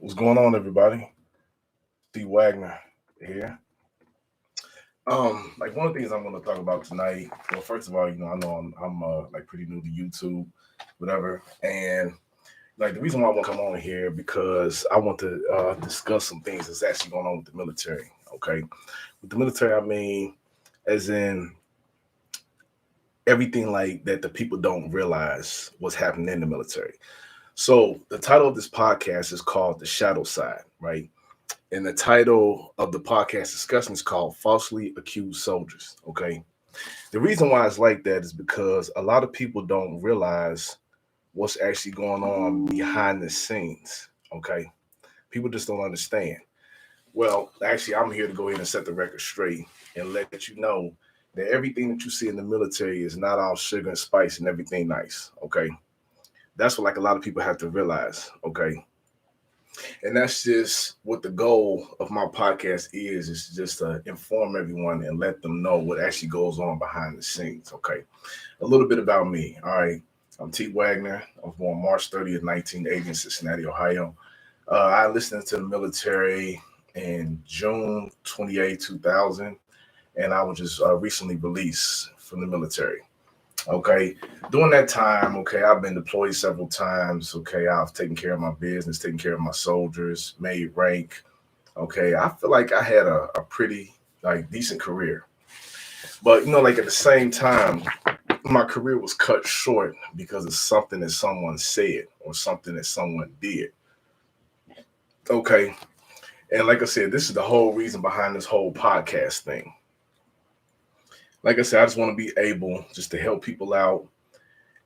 What's going on, everybody? T. Wagner here. Like one of the things I'm going to talk about tonight. Well, first of all, I know I'm like pretty new to YouTube, whatever, and like the reason why I want to come on here because I want to discuss some things that's actually going on with the military. Okay, with the military, I mean, as in everything like that the people don't realize what's happening in the military. So the title of this podcast is called "The Shadow Side," right? And the title of the podcast discussion is called Falsely Accused Soldiers. Okay. The reason why it's like that is because a lot of people don't realize what's actually going on behind the scenes. Okay. People just don't understand. Well, actually, I'm here to go ahead and set the record straight and let you know that everything that you see in the military is not all sugar and spice and everything nice. Okay. That's what like a lot of people have to realize. Okay. And that's just what the goal of my podcast is just to inform everyone and let them know what actually goes on behind the scenes. Okay. A little bit about me. All right. I'm T. Wagner. I was born March 30th, 1980 in Cincinnati, Ohio. I enlisted into the military in June 2000, and I was just recently released from the military. Okay. During that time, okay, I've been deployed several times. Okay. I've taken care of my business, taken care of my soldiers, made rank. Okay. I feel like I had a pretty like decent career. But like at the same time, my career was cut short because of something that someone said or something that someone did. Okay. And like I said, this is the whole reason behind this whole podcast thing. Like I said, I just want to be able just to help people out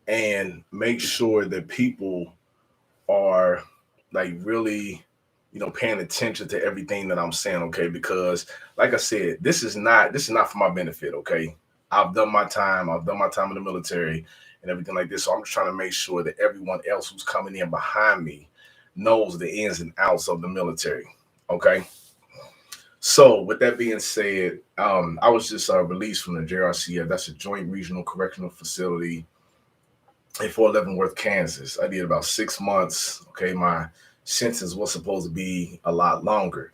and make sure that people are like really paying attention to everything that I'm saying. Okay, because like I said, this is not for my benefit. Okay, I've done my time in the military and everything like this, so I'm just trying to make sure that everyone else who's coming in behind me knows the ins and outs of the military. Okay. So, with that being said, I was just released from the JRCF. That's a Joint Regional Correctional Facility in Fort Leavenworth, Kansas. I did about 6 months. Okay, my sentence was supposed to be a lot longer.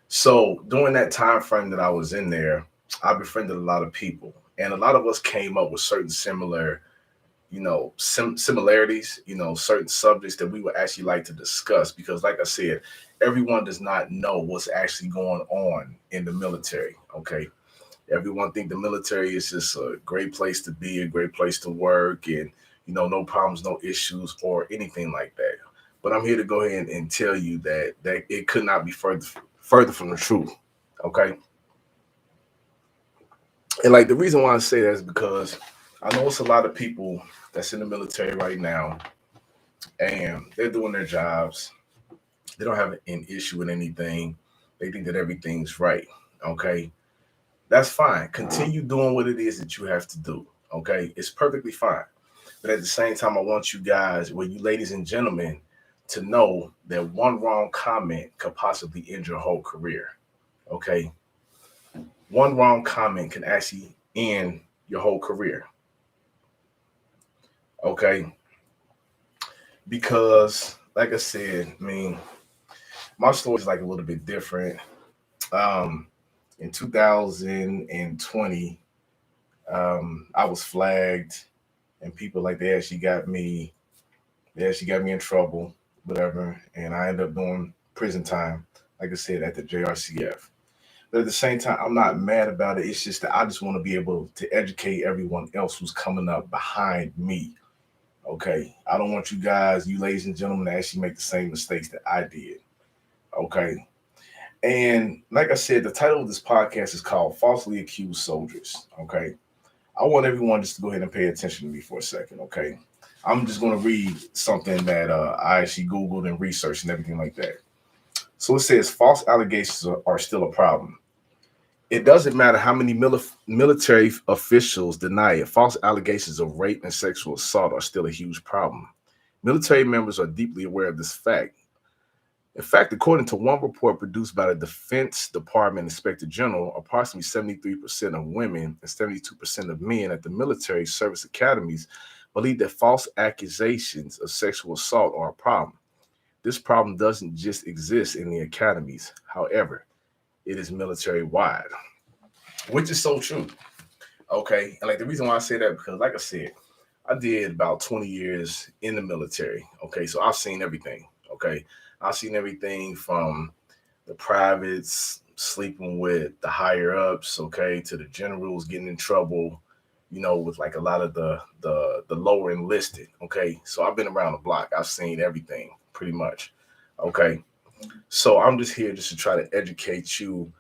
So during that time frame that I was in there, I befriended a lot of people, and a lot of us came up with certain similar, similarities. Certain subjects that we would actually like to discuss because, like I said, everyone does not know what's actually going on in the military. Okay, everyone think the military is just a great place to be, a great place to work, and no problems, no issues, or anything like that. But I'm here to go ahead and tell you that it could not be further from the truth. Okay, and like the reason why I say that is because I know it's a lot of people that's in the military right now, and they're doing their jobs. They don't have an issue with anything. They think that everything's right. Okay, that's fine. Continue doing what it is that you have to do. Okay, it's perfectly fine. But at the same time, I want you guys, well, you ladies and gentlemen, to know that one wrong comment could possibly end your whole career. Okay, one wrong comment can actually end your whole career. Okay, because like I said, I mean, my story is like a little bit different. Um, in 2020, I was flagged, and people like they actually got me in trouble, whatever, and I ended up doing prison time, like I said, at the JRCF. But at the same time, I'm not mad about it. It's just that I just want to be able to educate everyone else who's coming up behind me. Okay. I don't want you guys, you ladies and gentlemen, to actually make the same mistakes that I did. Okay. And like I said, the title of this podcast is called Falsely Accused Soldiers. Okay. I want everyone just to go ahead and pay attention to me for a second. Okay. I'm just going to read something that I actually Googled and researched and everything like that. So it says false allegations are still a problem. It doesn't matter how many military officials deny it. False allegations of rape and sexual assault are still a huge problem. Military members are deeply aware of this fact. In fact, according to one report produced by the Defense Department Inspector General, approximately 73% of women and 72% of men at the military service academies believe that false accusations of sexual assault are a problem. This problem doesn't just exist in the academies. However, it is military wide, which is so true. Okay. And like the reason why I say that, because like I said, I did about 20 years in the military. Okay. So I've seen everything. Okay. I've seen everything from the privates sleeping with the higher ups, okay, to the generals getting in trouble, with like a lot of the lower enlisted. Okay. So I've been around the block. I've seen everything pretty much. Okay. So I'm just here just to try to educate you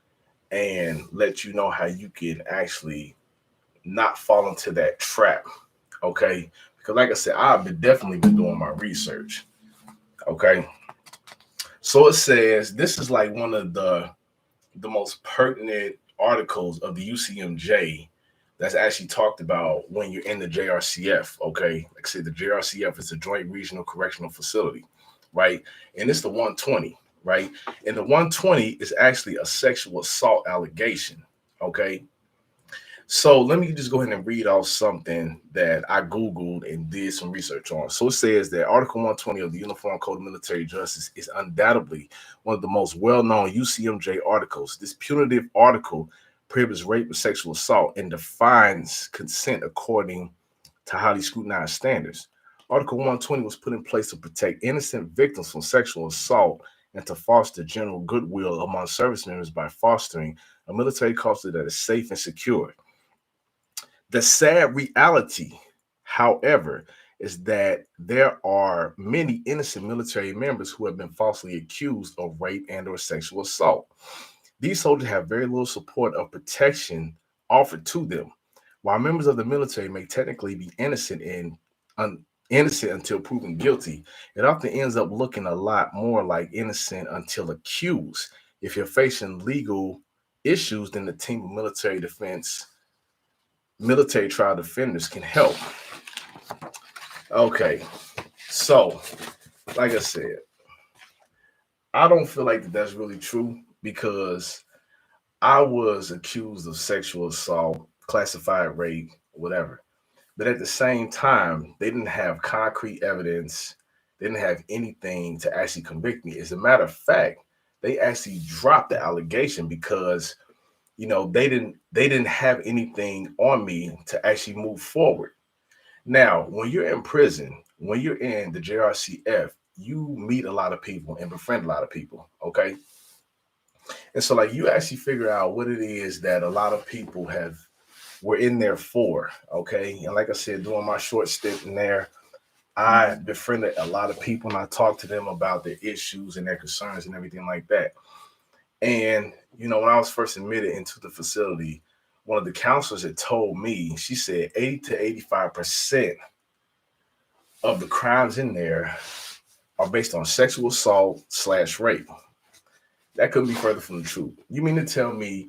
and let you know how you can actually not fall into that trap. Okay. Because like I said, definitely been doing my research. Okay. So it says this is like one of the most pertinent articles of the UCMJ that's actually talked about when you're in the JRCF. Okay. Like I said, the JRCF is a Joint Regional Correctional Facility, right? And it's the 120, right? And the 120 is actually a sexual assault allegation. Okay. So let me just go ahead and read off something that I Googled and did some research on. So it says that Article 120 of the Uniform Code of Military Justice is undoubtedly one of the most well-known UCMJ articles. This punitive article prohibits rape and sexual assault and defines consent according to highly scrutinized standards. Article 120 was put in place to protect innocent victims from sexual assault and to foster general goodwill among service members by fostering a military culture that is safe and secure. The sad reality, however, is that there are many innocent military members who have been falsely accused of rape and or sexual assault. These soldiers have very little support or protection offered to them. While members of the military may technically be innocent until proven guilty, it often ends up looking a lot more like innocent until accused. If you're facing legal issues, then the team of military trial defenders can help. Okay, so like I said, I don't feel like that's really true because I was accused of sexual assault, classified rape, whatever. But at the same time, they didn't have concrete evidence. They didn't have anything to actually convict me. As a matter of fact, they actually dropped the allegation because they didn't have anything on me to actually move forward. Now, when you're in prison, when you're in the JRCF, you meet a lot of people and befriend a lot of people. Okay. And so like you actually figure out what it is that a lot of people were in there for. Okay. And like I said, during my short stint in there, I befriended a lot of people and I talked to them about their issues and their concerns and everything like that. And, when I was first admitted into the facility, one of the counselors had told me, she said 80 to 85% of the crimes in there are based on sexual assault / rape. That couldn't be further from the truth. You mean to tell me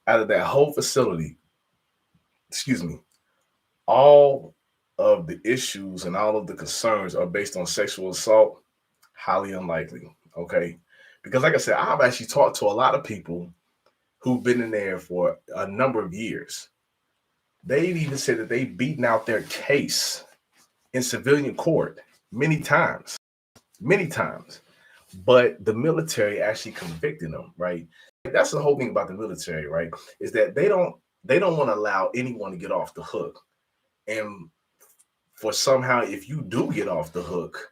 out of that whole facility, excuse me, all of the issues and all of the concerns are based on sexual assault? Highly unlikely. Okay. Because like I said, I've actually talked to a lot of people who've been in there for a number of years. They've even said that they've beaten out their case in civilian court many times, many times. But the military actually convicted them, right? That's the whole thing about the military, right? Is that they don't want to allow anyone to get off the hook. And for somehow, if you do get off the hook,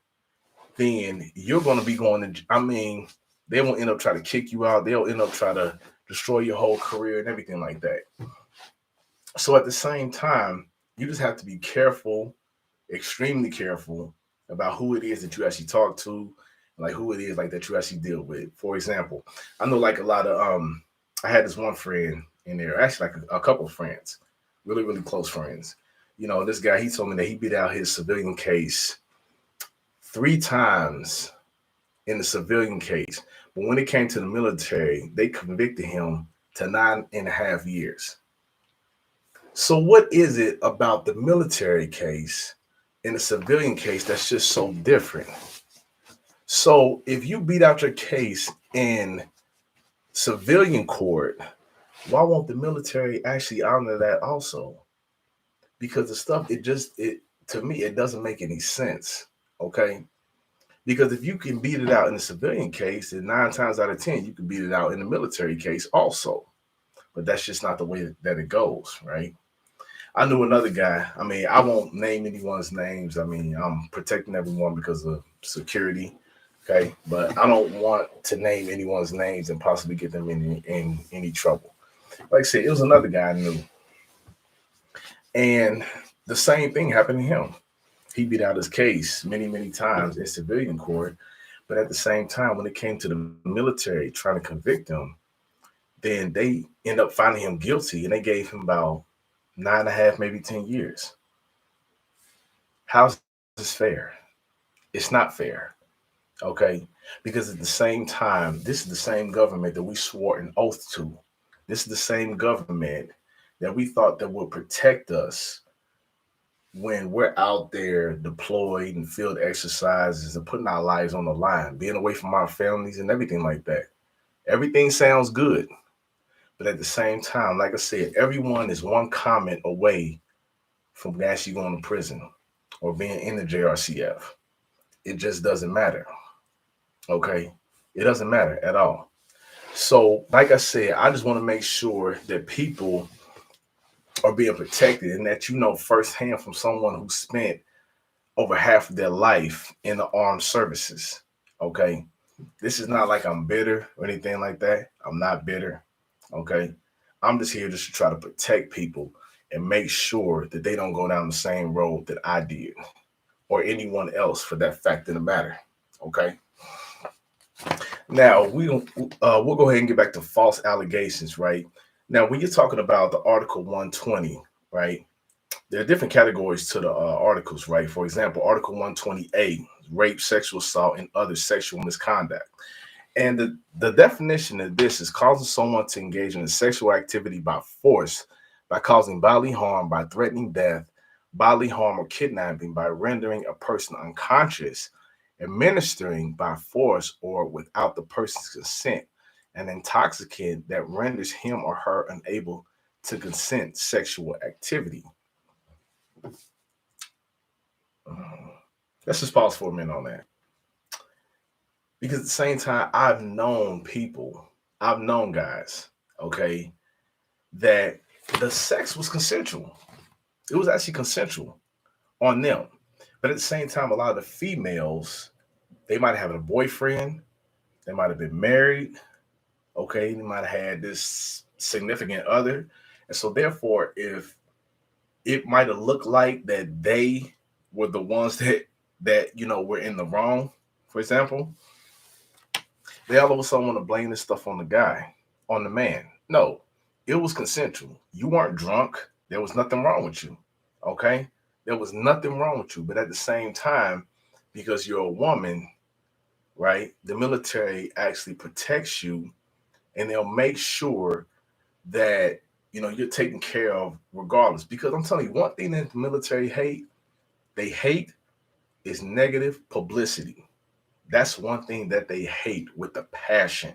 then you're going to be going to, they won't end up trying to kick you out. They'll end up trying to destroy your whole career and everything like that. So at the same time, you just have to be careful, extremely careful about who it is that you actually talk to, like who it is like that you actually deal with. For example, I know like a lot of I had this one friend in there, actually like a couple of friends, really, really close friends. This guy, he told me that he beat out his civilian case 3 times in the civilian case. But when it came to the military, they convicted him to 9.5 years. So what is it about the military case and the civilian case that's just so different? So if you beat out your case in civilian court, why won't the military actually honor that also? Because the stuff, it to me, it doesn't make any sense. Okay. Because if you can beat it out in the civilian case, then 9 times out of 10, you can beat it out in the military case also. But that's just not the way that it goes, right? I knew another guy. I mean, I won't name anyone's names. I mean, I'm protecting everyone because of security. Okay. But I don't want to name anyone's names and possibly get them in any trouble. Like I said, it was another guy I knew. And the same thing happened to him. He beat out his case many, many times in civilian court. But at the same time, when it came to the military trying to convict him, then they end up finding him guilty and they gave him about 9.5, maybe 10 years. How's this fair? It's not fair. Okay. Because at the same time, this is the same government that we swore an oath to. This is the same government that we thought that would protect us when we're out there deployed and field exercises and putting our lives on the line, being away from our families and everything like that. Everything sounds good. But at the same time, like I said, everyone is one comment away from actually going to prison or being in the JRCF. It just doesn't matter. Okay. It doesn't matter at all. So, like I said, I just want to make sure that people are being protected and that you know firsthand from someone who spent over half of their life in the armed services. Okay. This is not like I'm bitter or anything like that. I'm not bitter. Okay. I'm just here just to try to protect people and make sure that they don't go down the same road that I did or anyone else for that fact of the matter. Okay. Now we'll go ahead and get back to false allegations, right? Now, when you're talking about the Article 120, right? There are different categories to the articles, right? For example, Article 120A, rape, sexual assault, and other sexual misconduct. And the definition of this is causing someone to engage in a sexual activity by force, by causing bodily harm, by threatening death, bodily harm, or kidnapping, by rendering a person unconscious, administering by force or without the person's consent, an intoxicant that renders him or her unable to consent sexual activity. Let's just pause for a minute on that. Because at the same time, I've known people, I've known guys, okay, that the sex was consensual. It was actually consensual on them. But at the same time, a lot of the females, they might have had a boyfriend, they might have been married, okay, they might have had this significant other. And so therefore, if it might have looked like that they were the ones that were in the wrong, for example, they all of a sudden want to blame this stuff on the guy, on the man. No, it was consensual. You weren't drunk. There was nothing wrong with you. Okay? There was nothing wrong with you. But at the same time, because you're a woman, right, the military actually protects you and they'll make sure that you're taken care of regardless. Because I'm telling you, one thing that the military they hate is negative publicity. That's one thing that they hate with a passion.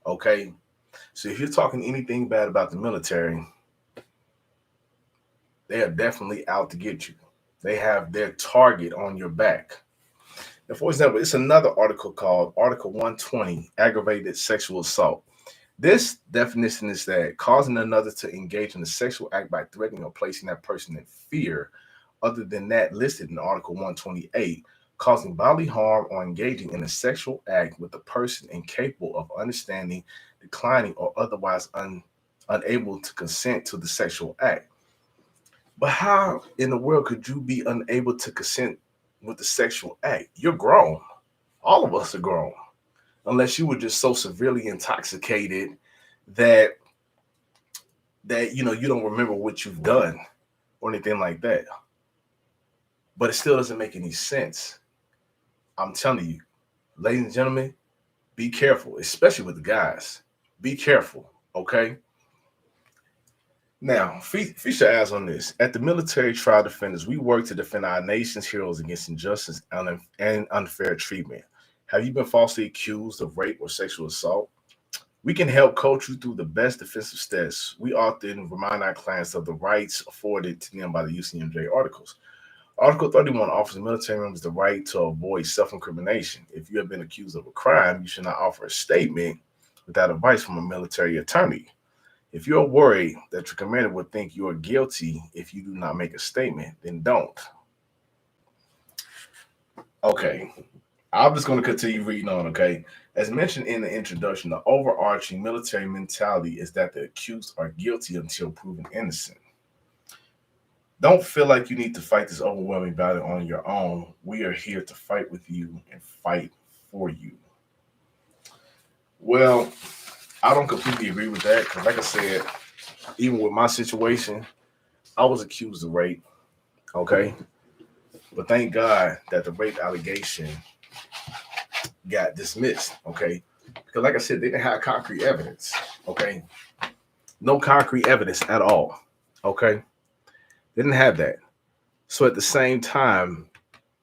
Okay. So if you're talking anything bad about the military, they are definitely out to get you. They have their target on your back. Now, for example, it's another article called Article 120, aggravated sexual assault. This definition is that causing another to engage in a sexual act by threatening or placing that person in fear, other than that listed in Article 128, causing bodily harm or engaging in a sexual act with a person incapable of understanding, declining, or otherwise unable to consent to the sexual act. But how in the world could you be unable to consent with the sexual act? You're grown. All of us are grown. Unless you were just so severely intoxicated that you don't remember what you've done or anything like that. But it still doesn't make any sense. I'm telling you, ladies and gentlemen, be careful, especially with the guys. Be careful, okay? Now, feast your eyes on this. At the Military Trial Defenders, we work to defend our nation's heroes against injustice and unfair treatment. Have you been falsely accused of rape or sexual assault? We can help coach you through the best defensive steps. We often remind our clients of the rights afforded to them by the UCMJ articles. Article 31 offers military members the right to avoid self-incrimination. If you have been accused of a crime, you should not offer a statement without advice from a military attorney. If you're worried that your commander would think you are guilty if you do not make a statement, then don't. Okay, I'm just going to continue reading on, okay? As mentioned in the introduction, the overarching military mentality is that the accused are guilty until proven innocent. Don't feel like you need to fight this overwhelming battle on your own. We are here to fight with you and fight for you. Well, I don't completely agree with that because, like I said, even with my situation, I was accused of rape, okay? But thank God that the rape allegation got dismissed, okay? Because, like I said, they didn't have concrete evidence, okay? No concrete evidence at all, okay? They didn't have that. So at the same time,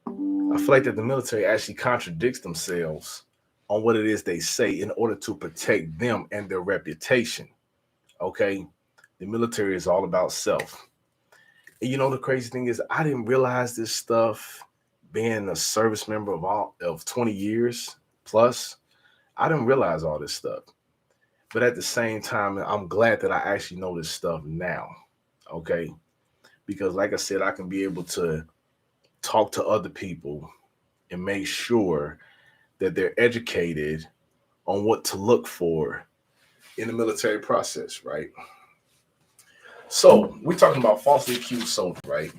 I feel like that the military actually contradicts themselves on what it is they say in order to protect them and their reputation. Okay. The military is all about self. And you know, the crazy thing is, I didn't realize this stuff being a service member of 20 years plus. I didn't realize all this stuff. But at the same time, I'm glad that I actually know this stuff now. Okay. Because, like I said, I can be able to talk to other people and make sure that they're educated on what to look for in the military process, right? So we're talking about falsely accused soldiers, right?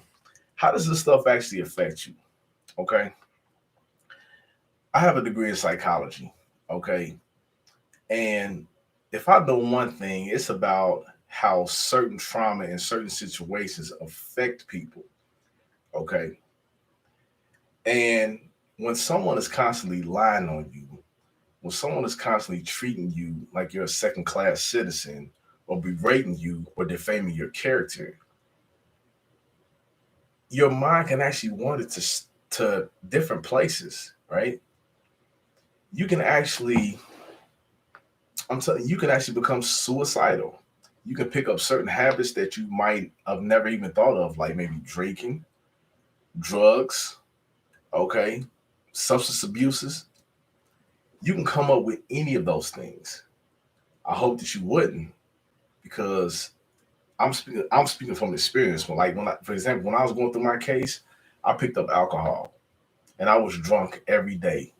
How does this stuff actually affect you? Okay. I have a degree in psychology, okay? And if I know one thing, it's about how certain trauma and certain situations affect people, okay? And when someone is constantly lying on you, when someone is constantly treating you like you're a second class citizen or berating you or defaming your character, your mind can actually wander to different places, right? You can actually, I'm telling you, you can actually become suicidal. You can pick up certain habits that you might have never even thought of, like maybe drinking, drugs, okay, substance abuses. You can come up with any of those things. I hope that you wouldn't, because I'm speaking from experience. For example, when I was going through my case, I picked up alcohol and I was drunk every day.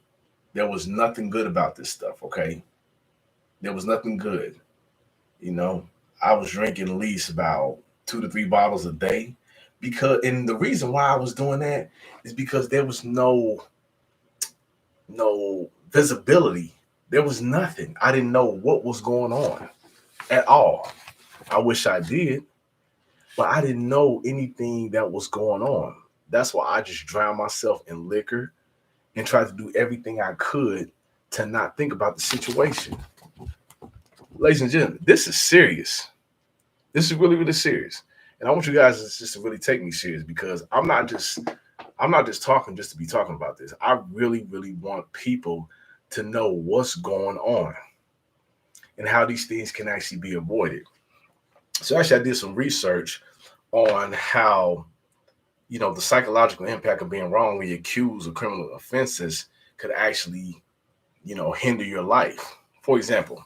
There was nothing good about this stuff, okay? There was nothing good. You know, I was drinking at least about 2 to 3 bottles a day. And the reason why I was doing that is because there was no visibility. There was nothing. I didn't know what was going on at all. I wish I did, but I didn't know anything that was going on. That's why I just drowned myself in liquor and tried to do everything I could to not think about the situation. Ladies and gentlemen, this is serious. This is really, really serious. And I want you guys just to really take me serious, because I'm not just talking just to be talking about this. I really, really want people to know what's going on and how these things can actually be avoided. So actually I did some research on how, the psychological impact of being wrongly accused of criminal offenses could actually, hinder your life. For example,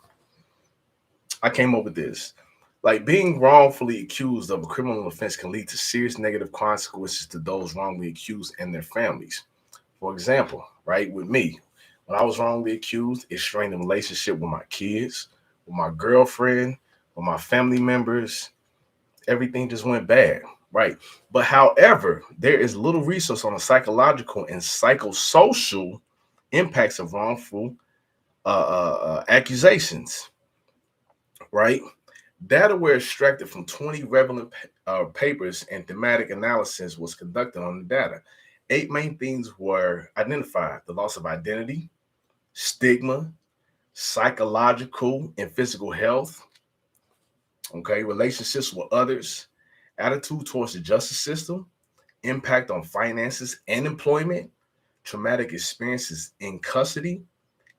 I came up with this. Like, being wrongfully accused of a criminal offense can lead to serious negative consequences to those wrongly accused and their families. For example, right, with me, when I was wrongly accused, it strained the relationship with my kids, with my girlfriend, with my family members. Everything just went bad, right? But however, there is little resource on the psychological and psychosocial impacts of wrongful accusations, right? Data were extracted from 20 relevant papers, and thematic analysis was conducted on the data. 8 main themes were identified: the loss of identity, stigma, psychological and physical health, okay, relationships with others, attitude towards the justice system, impact on finances and employment, traumatic experiences in custody,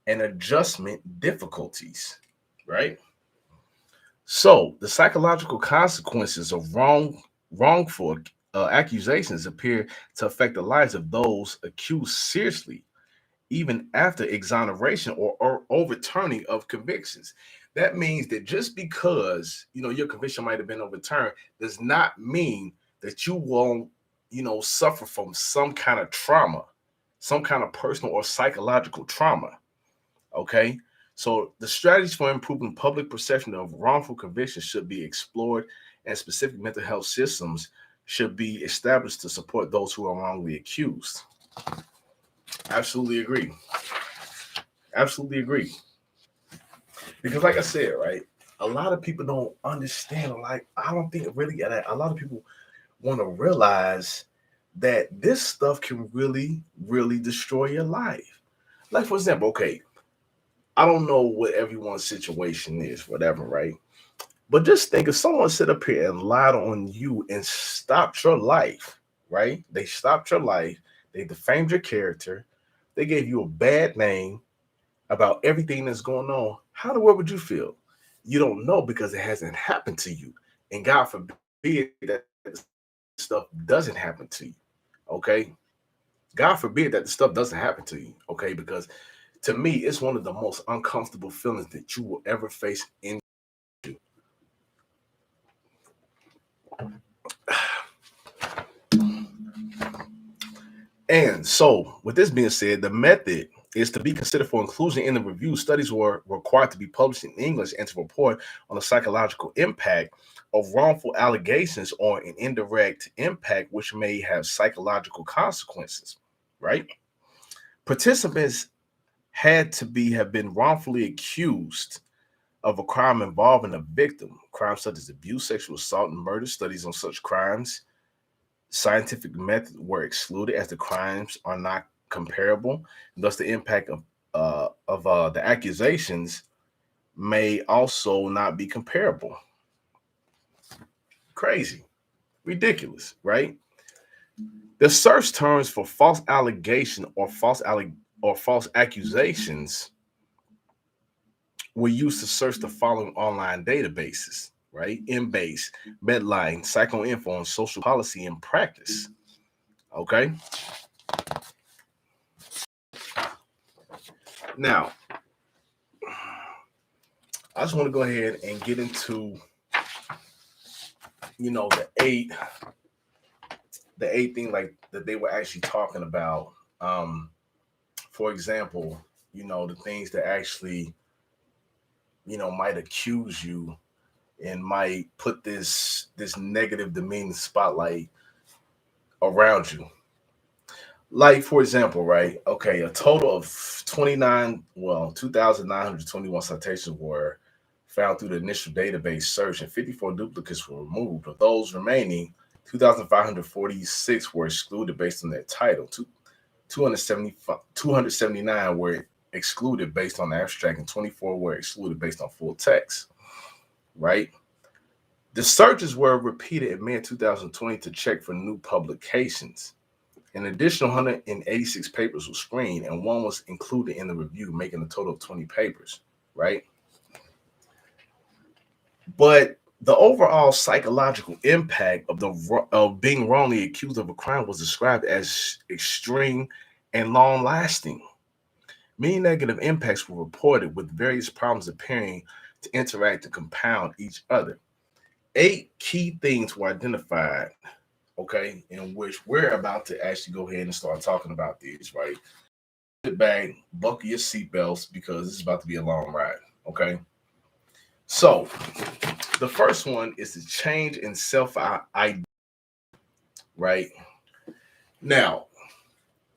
and adjustment difficulties, right? So the psychological consequences of wrongful accusations appear to affect the lives of those accused seriously, even after exoneration or overturning of convictions. That means that just because your conviction might have been overturned does not mean that you won't suffer from some kind of trauma, some kind of personal or psychological trauma. Okay. So the strategies for improving public perception of wrongful convictions should be explored, and specific mental health systems should be established to support those who are wrongly accused. Absolutely agree. Absolutely agree. Because, like I said, right, a lot of people don't understand. Like, I don't think really a lot of people want to realize that this stuff can really, really destroy your life. Like, for example, okay, I don't know what everyone's situation is, whatever, right? But just think if someone sit up here and lied on you and stopped your life, right? They stopped your life, they defamed your character, they gave you a bad name about everything that's going on. How the world would you feel? You don't know because it hasn't happened to you. And God forbid that stuff doesn't happen to you. Okay. God forbid that the stuff doesn't happen to you. Okay. Because to me, it's one of the most uncomfortable feelings that you will ever face in you. And so, with this being said, the method is to be considered for inclusion in the review. Studies were required to be published in English and to report on the psychological impact of wrongful allegations or an indirect impact which may have psychological consequences, right? Participants had to have been wrongfully accused of a crime involving a victim. Crimes such as abuse, sexual assault, and murder. Studies on such crimes scientific methods were excluded as the crimes are not comparable. Thus, the impact of the accusations may also not be comparable. Crazy, ridiculous, right? The search terms for false allegation or false accusations were used to search the following online databases, right? Embase, Medline, Psychoinfo, and Social Policy and Practice. Okay. Now, I just want to go ahead and get into, the eight thing like that they were actually talking about. For example, the things that actually, might accuse you and might put this negative demeaning spotlight around you. Like, for example, right? Okay, a total of 2,921 citations were found through the initial database search, and 54 duplicates were removed. Of those remaining, 2,546 were excluded based on their title. 279 were excluded based on the abstract, and 24 were excluded based on full text, right? The searches were repeated in May of 2020 to check for new publications. An additional 186 papers were screened, and one was included in the review, making a total of 20 papers, right? But the overall psychological impact of being wrongly accused of a crime was described as extreme and long-lasting. Many negative impacts were reported, with various problems appearing to interact and compound each other. 8 key things were identified, okay, in which we're about to actually go ahead and start talking about these, right? Sit back, buckle your seatbelts because this is about to be a long ride, okay? So, the first one is the change in self-identity, right? Now,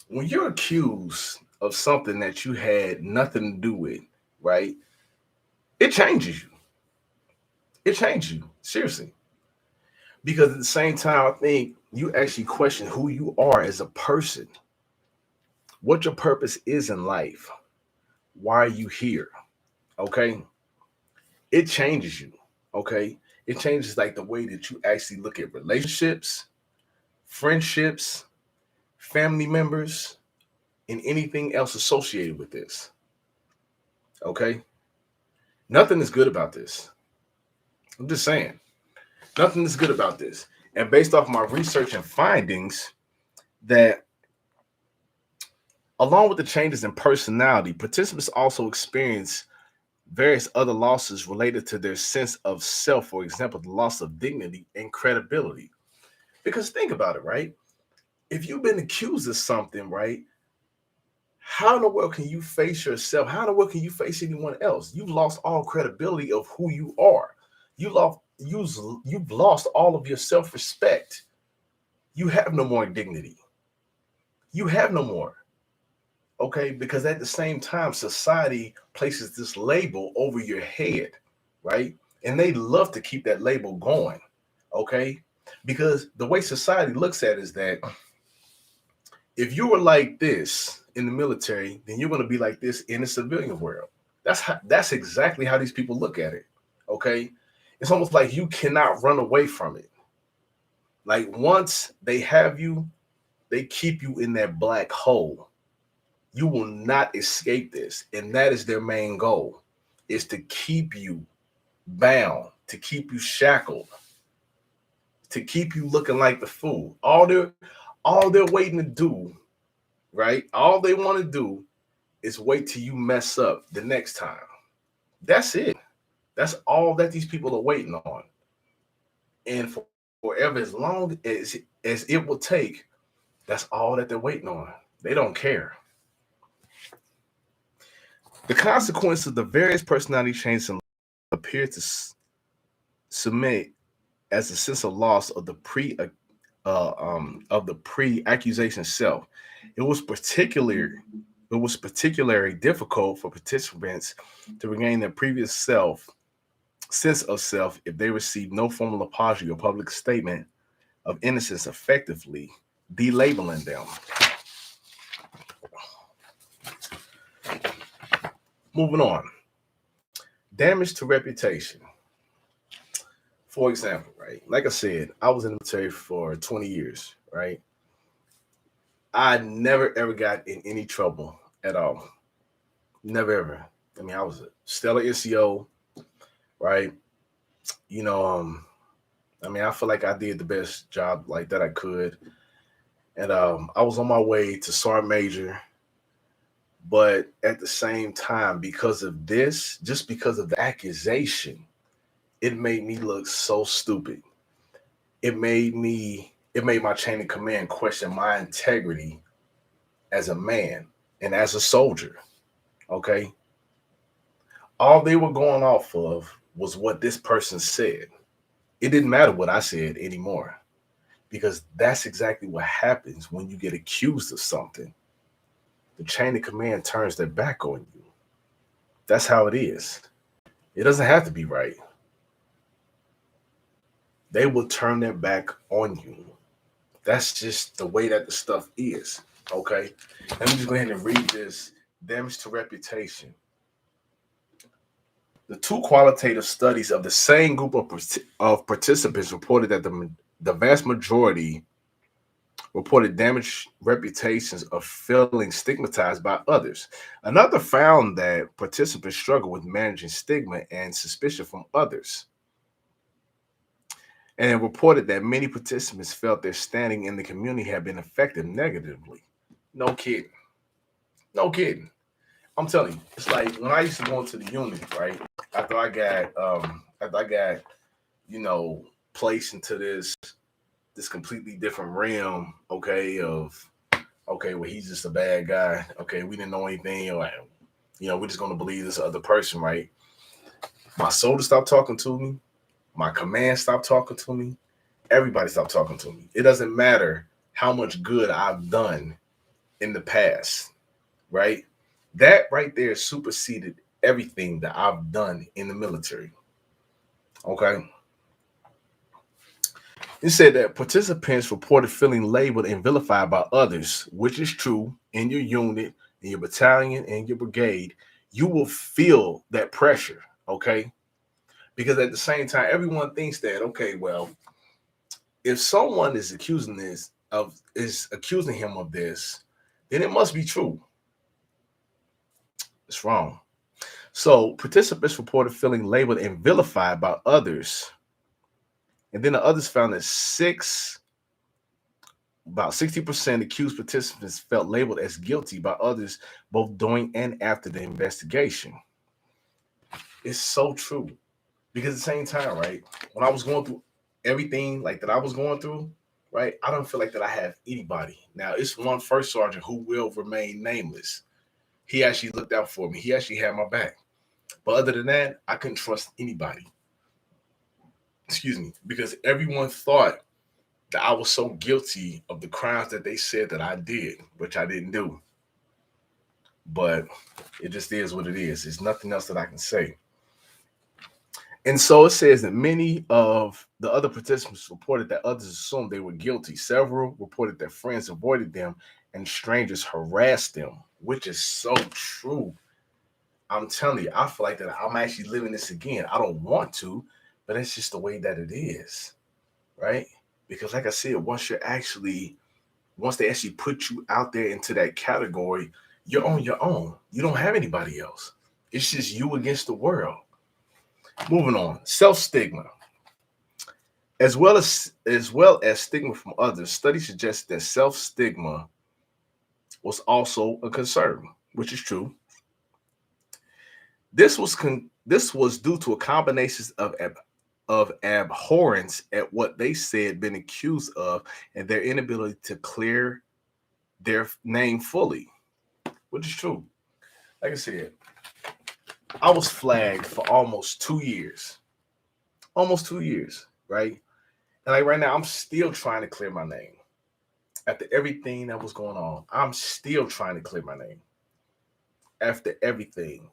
when you're accused of something that you had nothing to do with, right? It changes you. It changes you, seriously. Because at the same time, I think you actually question who you are as a person, what your purpose is in life, why are you here, okay? It changes you, okay? It changes like the way that you actually look at relationships, friendships, family members, and anything else associated with this, okay? Nothing is good about this. I'm just saying, nothing is good about this. And based off my research and findings, that along with the changes in personality, participants also experience various other losses related to their sense of self. For example, the loss of dignity and credibility. Because think about it, right? If you've been accused of something, right? How in the world can you face yourself? How in the world can you face anyone else? You've lost all credibility of who you are. You've lost all of your self-respect. You have no more dignity. You have no more. Okay, because at the same time, society places this label over your head, right? And they love to keep that label going. Okay, because the way society looks at it is that if you were like this in the military, then you're going to be like this in the civilian world. That's exactly how these people look at it. Okay, it's almost like you cannot run away from it. Like once they have you, they keep you in that black hole. You will not escape this, and that is their main goal: is to keep you bound, to keep you shackled, to keep you looking like the fool. All they're waiting to do, right? All they want to do is wait till you mess up the next time. That's it. That's all that these people are waiting on. And for forever, as it will take, that's all that they're waiting on. They don't care. The consequence of the various personality changes appear to submit as a sense of loss of the pre-accusation self. It was particularly difficult for participants to regain their previous sense of self if they received no formal apology or public statement of innocence, effectively delabeling them. Moving on. Damage to reputation. For example, right? Like I said, I was in the military for 20 years, right? I never ever got in any trouble at all. Never ever. I mean, I was a stellar NCO, right? You know, I mean, I feel like I did the best job like that I could. And I was on my way to Sergeant Major, but at the same time, because of this, just because of the accusation, it made me look so stupid. It made my chain of command question my integrity as a man and as a soldier. Okay. All they were going off of was what this person said. It didn't matter what I said anymore, because that's exactly what happens when you get accused of something. The chain of command turns their back on you. That's how it is. It doesn't have to be right. They will turn their back on you. That's just the way that the stuff is. Okay. Let me just go ahead and read this. Damage to reputation. The two qualitative studies of the same group of participants reported that the vast majority reported damaged reputations of feeling stigmatized by others. Another found that participants struggle with managing stigma and suspicion from others. And it reported that many participants felt their standing in the community had been affected negatively. No kidding. No kidding. I'm telling you, it's like when I used to go into the unit, right? After I got, placed into this completely different realm, okay, well, he's just a bad guy. Okay, we didn't know anything, or we're just gonna believe this other person, right? My soldier stopped talking to me, my command stopped talking to me, everybody stopped talking to me. It doesn't matter how much good I've done in the past, right? That right there superseded everything that I've done in the military. Okay. It said that participants reported feeling labeled and vilified by others, which is true in your unit, in your battalion, and your brigade. You will feel that pressure, okay? Because at the same time, everyone thinks that, okay, well, if someone is accusing him of this, then it must be true. It's wrong. So participants reported feeling labeled and vilified by others, And then the others found that about 60% accused participants felt labeled as guilty by others both during and after the investigation. It's so true. Because at the same time, right, when I was going through everything like that I was going through, right, I don't feel like that I have anybody. Now, it's one first sergeant who will remain nameless. He actually looked out for me. He actually had my back. But other than that, I couldn't trust anybody. Excuse me. Because everyone thought that I was so guilty of the crimes that they said that I did, which I didn't do. But it just is what it is. There's nothing else that I can say. And so it says that many of the other participants reported that others assumed they were guilty. Several reported that friends avoided them and strangers harassed them, which is so true. I'm telling you, I feel like that I'm actually living this again. I don't want to, but it's just the way that it is, right? Because like I said, once they actually put you out there into that category, you're on your own. You don't have anybody else. It's just you against the world. Moving on, self-stigma. As well as stigma from others, studies suggest that self-stigma was also a concern, which is true. This was due to a combination of abhorrence at what they said been accused of and their inability to clear their name fully, which is true. Like I said, I was flagged for almost 2 years. Almost 2 years, right? And like right now, I'm still trying to clear my name. After everything that was going on, I'm still trying to clear my name. After everything.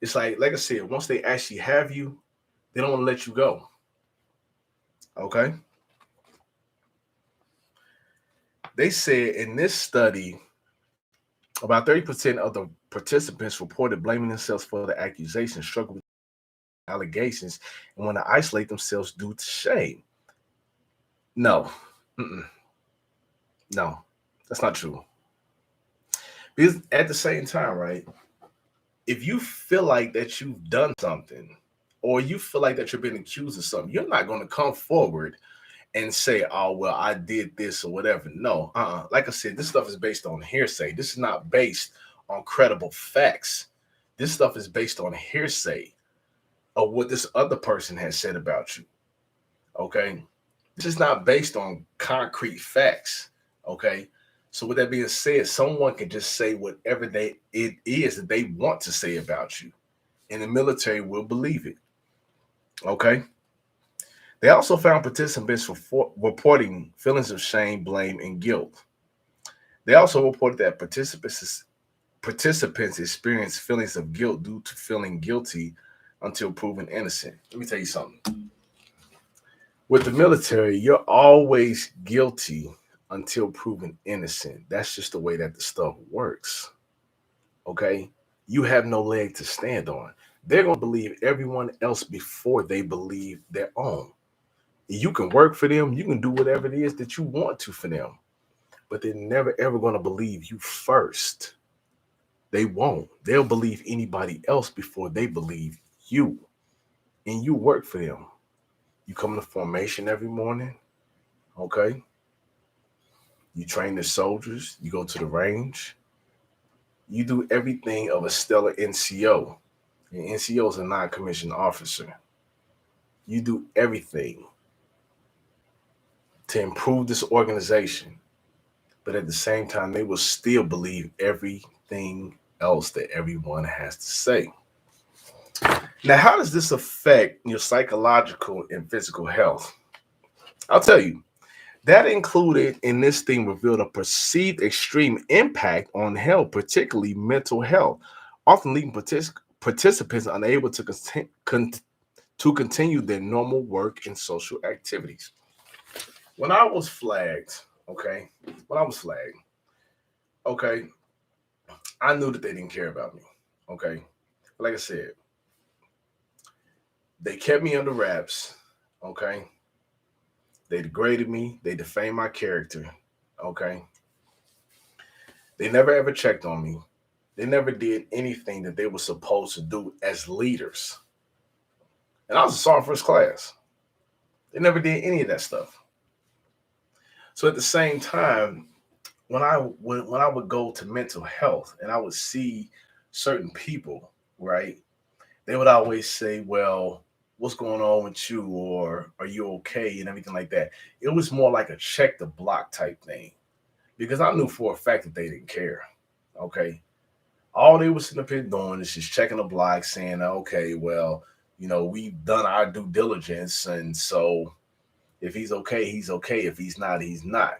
It's like I said, once they actually have you, they don't want to let you go. Okay? They said in this study, about 30% of the participants reported blaming themselves for the accusations, struggle with allegations, and want to isolate themselves due to shame. No. Mm-mm. No, that's not true. Because at the same time, right, if you feel like that you've done something or you feel like that you're being accused of something, you're not going to come forward and say, oh, well, I did this or whatever. No, like I said, this stuff is based on hearsay. This is not based on credible facts. This stuff is based on hearsay of what this other person has said about you. Okay. This is not based on concrete facts. Okay. So with that being said, someone can just say whatever it is that they want to say about you, and the military will believe it. Okay. They also found participants reporting feelings of shame, blame, and guilt. They also reported that participants experience feelings of guilt due to feeling guilty until proven innocent. Let me tell you something. With the military, you're always guilty until proven innocent. That's just the way that the stuff works. Okay? You have no leg to stand on. They're going to believe everyone else before they believe their own. You can work for them, you can do whatever it is that you want to for them, but they're never ever going to believe you first. They won't. They'll believe anybody else before they believe you. And you work for them. You come to formation every morning, okay? You train the soldiers, you go to the range, you do everything of a stellar NCO. An NCO is a non-commissioned officer. You do everything to improve this organization, but at the same time, they will still believe everything else that everyone has to say. Now, how does this affect your psychological and physical health? I'll tell you. That included in this thing revealed a perceived extreme impact on health, particularly mental health, often leaving participants unable to continue their normal work and social activities. When I was flagged, okay, okay, I knew that they didn't care about me, okay. Like I said, they kept me under wraps, okay. They degraded me. They defamed my character. Okay. They never ever checked on me. They never did anything that they were supposed to do as leaders. And I was a sergeant first class. They never did any of that stuff. So at the same time, when I would go to mental health and I would see certain people, right? They would always say, "Well, what's going on with you?" or "Are you okay?" and everything like that. It was more like a check the block type thing because I knew for a fact that they didn't care. Okay, all they was sitting up here doing is just checking the block, saying, "Okay, well, we've done our due diligence, and so if he's okay, he's okay. If he's not, he's not."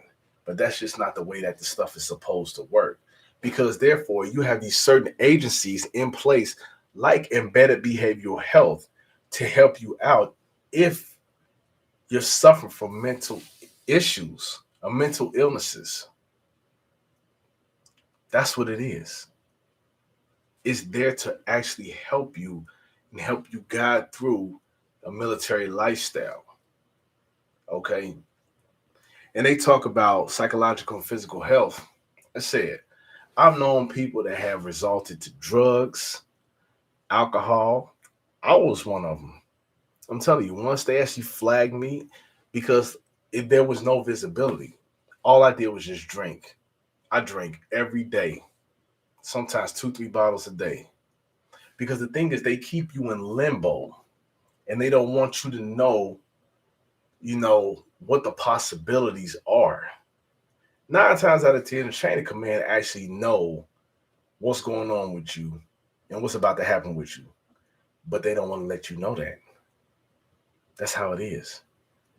But that's just not the way that the stuff is supposed to work. Because therefore, you have these certain agencies in place, like embedded behavioral health, to help you out if you're suffering from mental issues or mental illnesses. That's what it is. It's there to actually help you and help you guide through a military lifestyle. Okay. And they talk about psychological and physical health. I said, I've known people that have resulted to drugs, alcohol. I was one of them. I'm telling you, once they actually flagged me, because if there was no visibility, all I did was just drink. I drank every day, sometimes two, three bottles a day. Because the thing is, they keep you in limbo and they don't want you to know, what the possibilities are. 9 times out of 10, the chain of command actually know what's going on with you and what's about to happen with you. But they don't want to let you know that. That's how it is.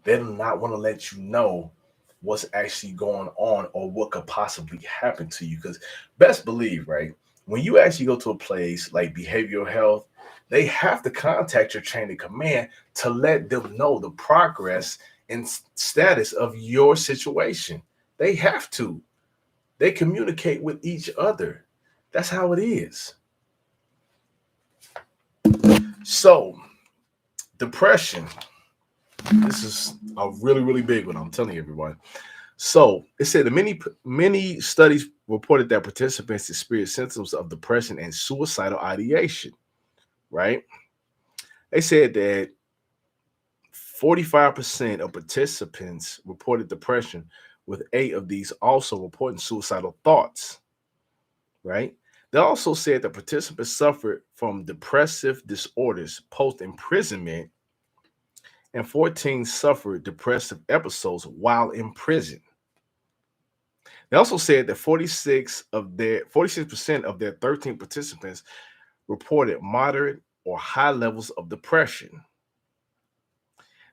They do not want to let you know what's actually going on or what could possibly happen to you. Because best believe, right, when you actually go to a place like behavioral health, they have to contact your chain of command to let them know the progress and status of your situation. They have to. They communicate with each other. That's how it is. So, depression. This is a really, really big one. I'm telling you, everyone. So it said that many studies reported that participants experienced symptoms of depression and suicidal ideation. Right? They said that 45% of participants reported depression, with 8 of these also reporting suicidal thoughts. Right? They also said that participants suffered from depressive disorders post imprisonment, and 14 suffered depressive episodes while in prison. They also said that 46% of their 13 participants reported moderate or high levels of depression.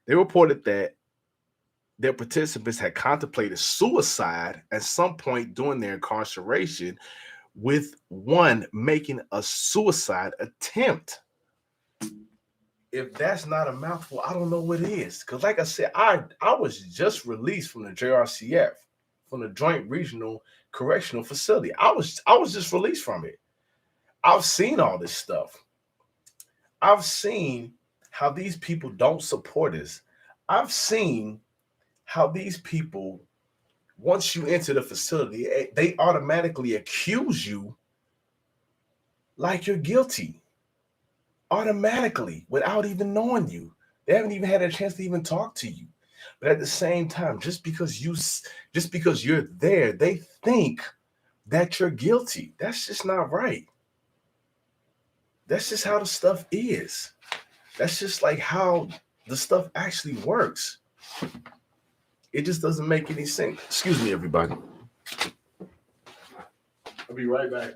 They reported that their participants had contemplated suicide at some point during their incarceration, with one making a suicide attempt. If that's not a mouthful, I don't know what is. Because, like I said, I was just released from the JRCF, from the Joint Regional Correctional Facility. I was just released from it. I've seen all this stuff. I've seen how these people don't support us. I've seen how these people, once you enter the facility, they automatically accuse you like you're guilty, automatically, without even knowing you. They haven't even had a chance to even talk to you. But at the same time, just because you're there, they think that you're guilty. That's just not right. That's just how the stuff is. That's just like how the stuff actually works. It just doesn't make any sense. Excuse me, everybody. I'll be right back.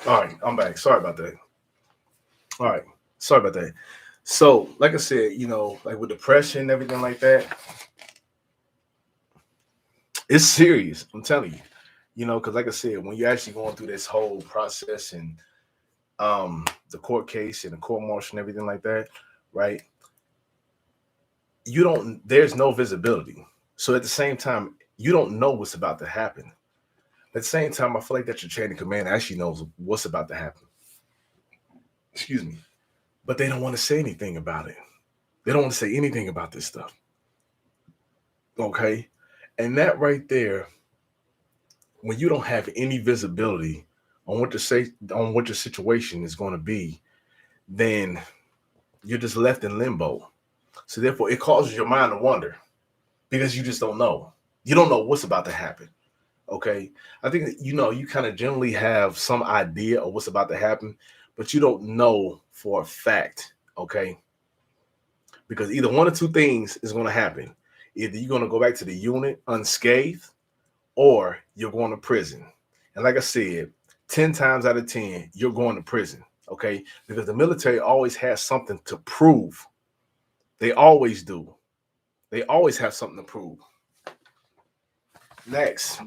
All right, I'm back. Sorry about that. All right, sorry about that. So, like I said, like with depression and everything like that, it's serious. I'm telling you, because like I said, when you're actually going through this whole process and the court case and the court martial and everything like that, right? You don't. There's no visibility. So at the same time, you don't know what's about to happen. At the same time, I feel like that your chain of command actually knows what's about to happen. Excuse me. But they don't want to say anything about it. They don't want to say anything about this stuff. Okay. And that right there, when you don't have any visibility on what to say, on what your situation is going to be, then you're just left in limbo. So therefore, it causes your mind to wonder because you just don't know. You don't know what's about to happen. Okay. I think that, you kind of generally have some idea of what's about to happen, but you don't know for a fact. Okay. Because either one or two things is going to happen. Either you're going to go back to the unit unscathed or you're going to prison. And like I said, 10 times out of 10, you're going to prison. Okay. Because the military always has something to prove. They always do. They always have something to prove. Next,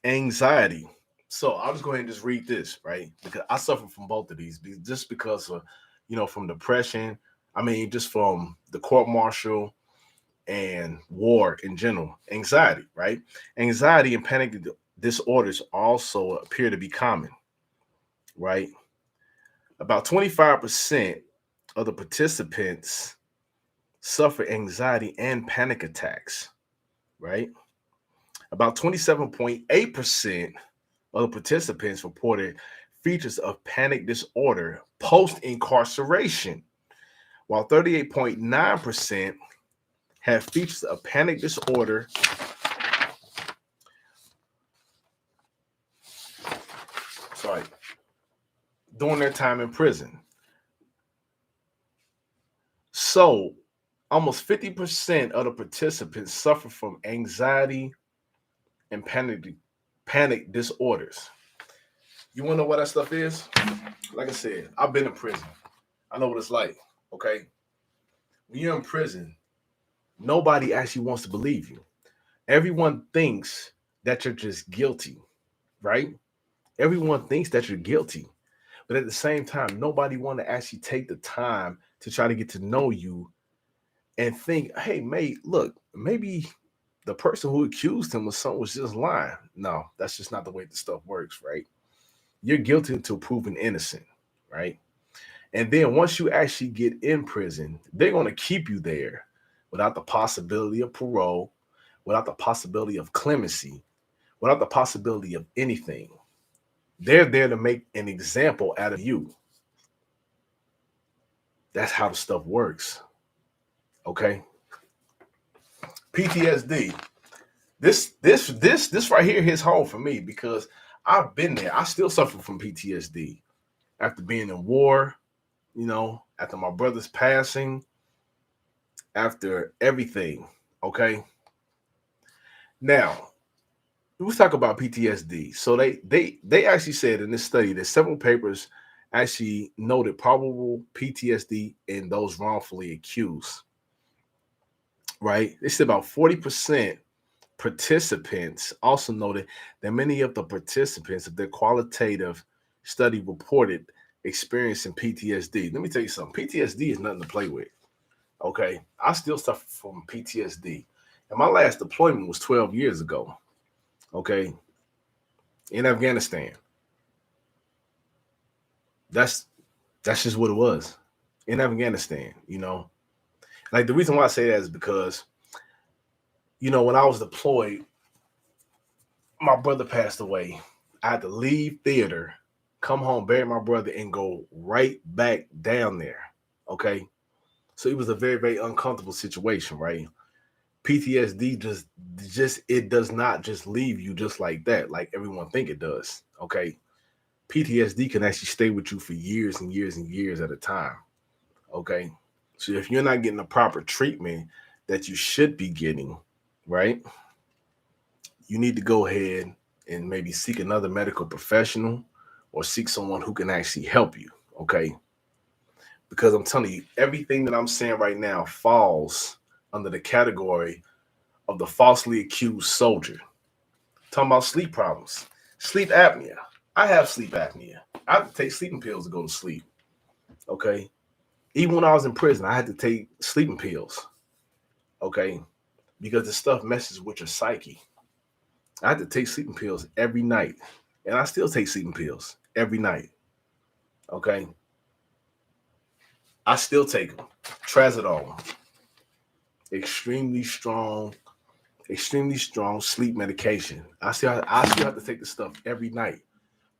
anxiety. So I'll just go ahead and just read this, right? Because I suffer from both of these, just because of, from depression. I mean, just from the court martial and war in general. Anxiety, right? Anxiety and panic disorders also appear to be common, right? About 25% of the participants suffer anxiety and panic attacks, right? About 27.8% of the participants reported features of panic disorder post incarceration, while 38.9% have features of panic disorder during their time in prison. So almost 50% of the participants suffer from anxiety and panic disorders. You want to know what that stuff is? Like I said, I've been in prison. I know what it's like. Okay. When you're in prison, nobody actually wants to believe you. Everyone thinks that you're just guilty, right? Everyone thinks that you're guilty. But at the same time, nobody want to actually take the time to try to get to know you and think, hey, mate, look, maybe the person who accused him of something was just lying. No, that's just not the way the stuff works, right? You're guilty until proven innocent, right? And then once you actually get in prison, they're going to keep you there without the possibility of parole, without the possibility of clemency, without the possibility of anything. They're there to make an example out of you. That's how the stuff works. Okay. PTSD. This right here hits home for me because I've been there. I still suffer from PTSD after being in war, after my brother's passing, after everything. Okay. Now, let's talk about PTSD. So they actually said in this study that several papers actually noted probable PTSD in those wrongfully accused. Right? They said about 40% participants also noted that many of the participants of their qualitative study reported experiencing PTSD. Let me tell you something. PTSD is nothing to play with. Okay. I still suffer from PTSD. And my last deployment was 12 years ago. Okay. In Afghanistan. That's just what it was. In Afghanistan, Like the reason why I say that is because, when I was deployed, my brother passed away. I had to leave theater, come home, bury my brother, and go right back down there. Okay. So it was a very, very uncomfortable situation, right? PTSD just it does not just leave you just like that, like everyone think it does. Okay. PTSD can actually stay with you for years and years and years at a time. Okay. So if you're not getting the proper treatment that you should be getting, right? You need to go ahead and maybe seek another medical professional or seek someone who can actually help you. Okay. Because I'm telling you, everything that I'm saying right now falls under the category of the falsely accused soldier. Talking about sleep problems, sleep apnea. I have sleep apnea. I have to take sleeping pills to go to sleep. Okay. Even when I was in prison, I had to take sleeping pills. Okay. Because the stuff messes with your psyche. I had to take sleeping pills every night. And I still take sleeping pills every night. Okay. I still take them. Trazodone, extremely strong, extremely strong sleep medication. I still have to take the stuff every night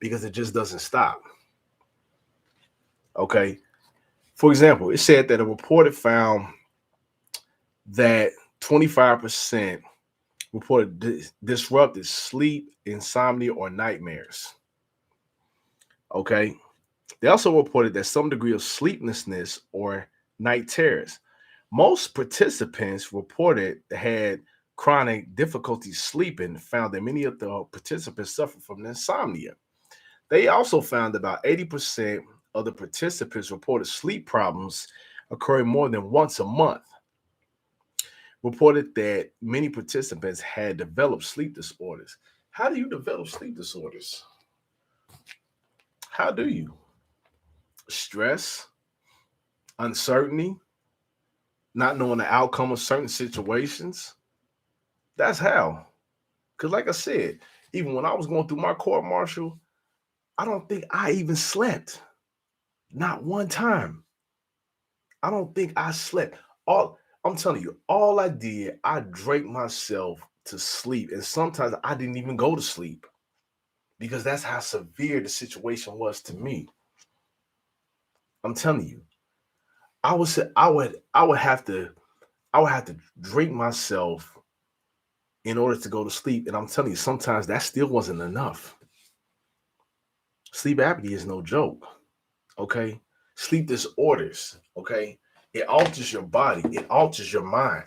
because it just doesn't stop. Okay. For example, it said that a report had found that 25% reported disrupted sleep, insomnia, or nightmares. Okay. They also reported that some degree of sleeplessness or night terrors. Most participants reported had chronic difficulty sleeping, found that many of the participants suffered from insomnia. They also found about 80% of the participants reported sleep problems occurring more than once a month. Reported that many participants had developed sleep disorders. How do you develop sleep disorders? How do you? Stress, uncertainty, not knowing the outcome of certain situations. That's how. Because, like I said, even when I was going through my court martial, I don't think I even slept. Not one time. I don't think I slept. All I'm telling you, all I did, I drank myself to sleep. And sometimes I didn't even go to sleep because that's how severe the situation was to me. I'm telling you, I would have to drink myself in order to go to sleep. And I'm telling you, sometimes that still wasn't enough. Sleep apnea is no joke. Okay. Sleep disorders. Okay. It alters your body, it alters your mind.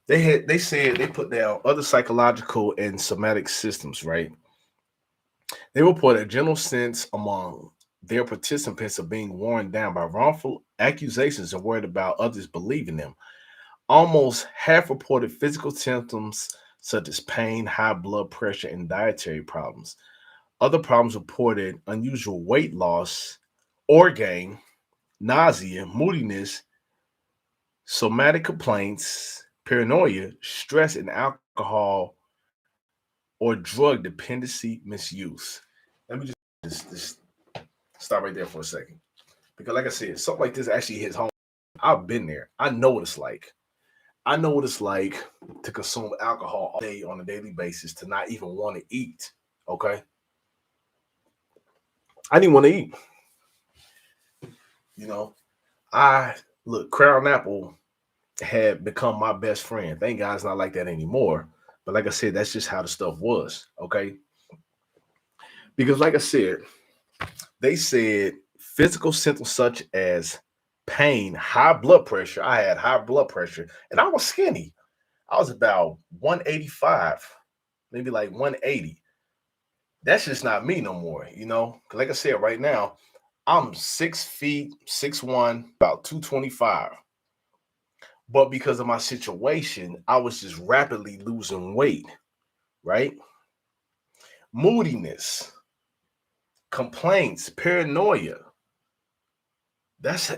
They said they put down other psychological and somatic systems, right? They report a general sense among their participants of being worn down by wrongful accusations and worried about others believing them. Almost half reported physical symptoms such as pain, high blood pressure, and dietary problems. Other problems reported unusual weight loss or gain, nausea, moodiness, somatic complaints, paranoia, stress, and alcohol or drug dependency misuse. Let me just stop right there for a second. Because, like I said, something like this actually hits home. I've been there. I know what it's like. I know what it's like to consume alcohol all day on a daily basis, to not even want to eat. Okay. I didn't want to eat. You know, I look, Crown Apple had become my best friend. Thank God it's not like that anymore. But like I said, that's just how the stuff was. Okay. Because, like I said, they said physical symptoms such as pain, high blood pressure. I had high blood pressure and I was skinny. I was about 185, maybe like 180. That's just not me no more, you know? 'Cause like I said, right now, I'm 6 feet, 6'1", about 225. But because of my situation, I was just rapidly losing weight, right? Moodiness, complaints, paranoia. That's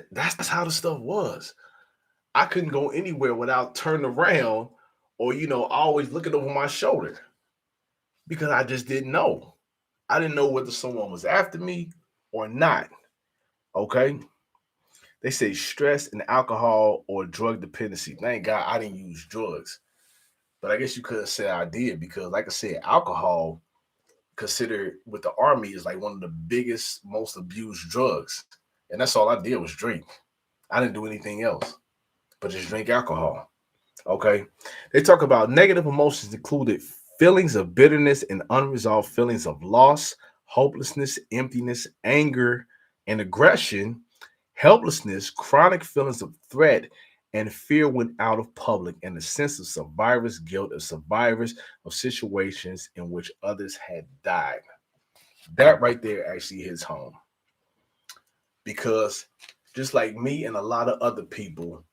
how the stuff was. I couldn't go anywhere without turning around or, always looking over my shoulder because I just didn't know. I didn't know whether someone was after me or not. Okay. They say stress and alcohol or drug dependency. Thank God I didn't use drugs. But I guess you could have said I did because, like I said, alcohol considered with the army is like one of the biggest, most abused drugs. And that's all I did was drink. I didn't do anything else but just drink alcohol. Okay. They talk about negative emotions included feelings of bitterness and unresolved feelings of loss, hopelessness, emptiness, anger, and aggression, helplessness, chronic feelings of threat, and fear went out of public, and a sense of survivor's guilt of survivors of situations in which others had died. That right there actually hits home because just like me and a lot of other people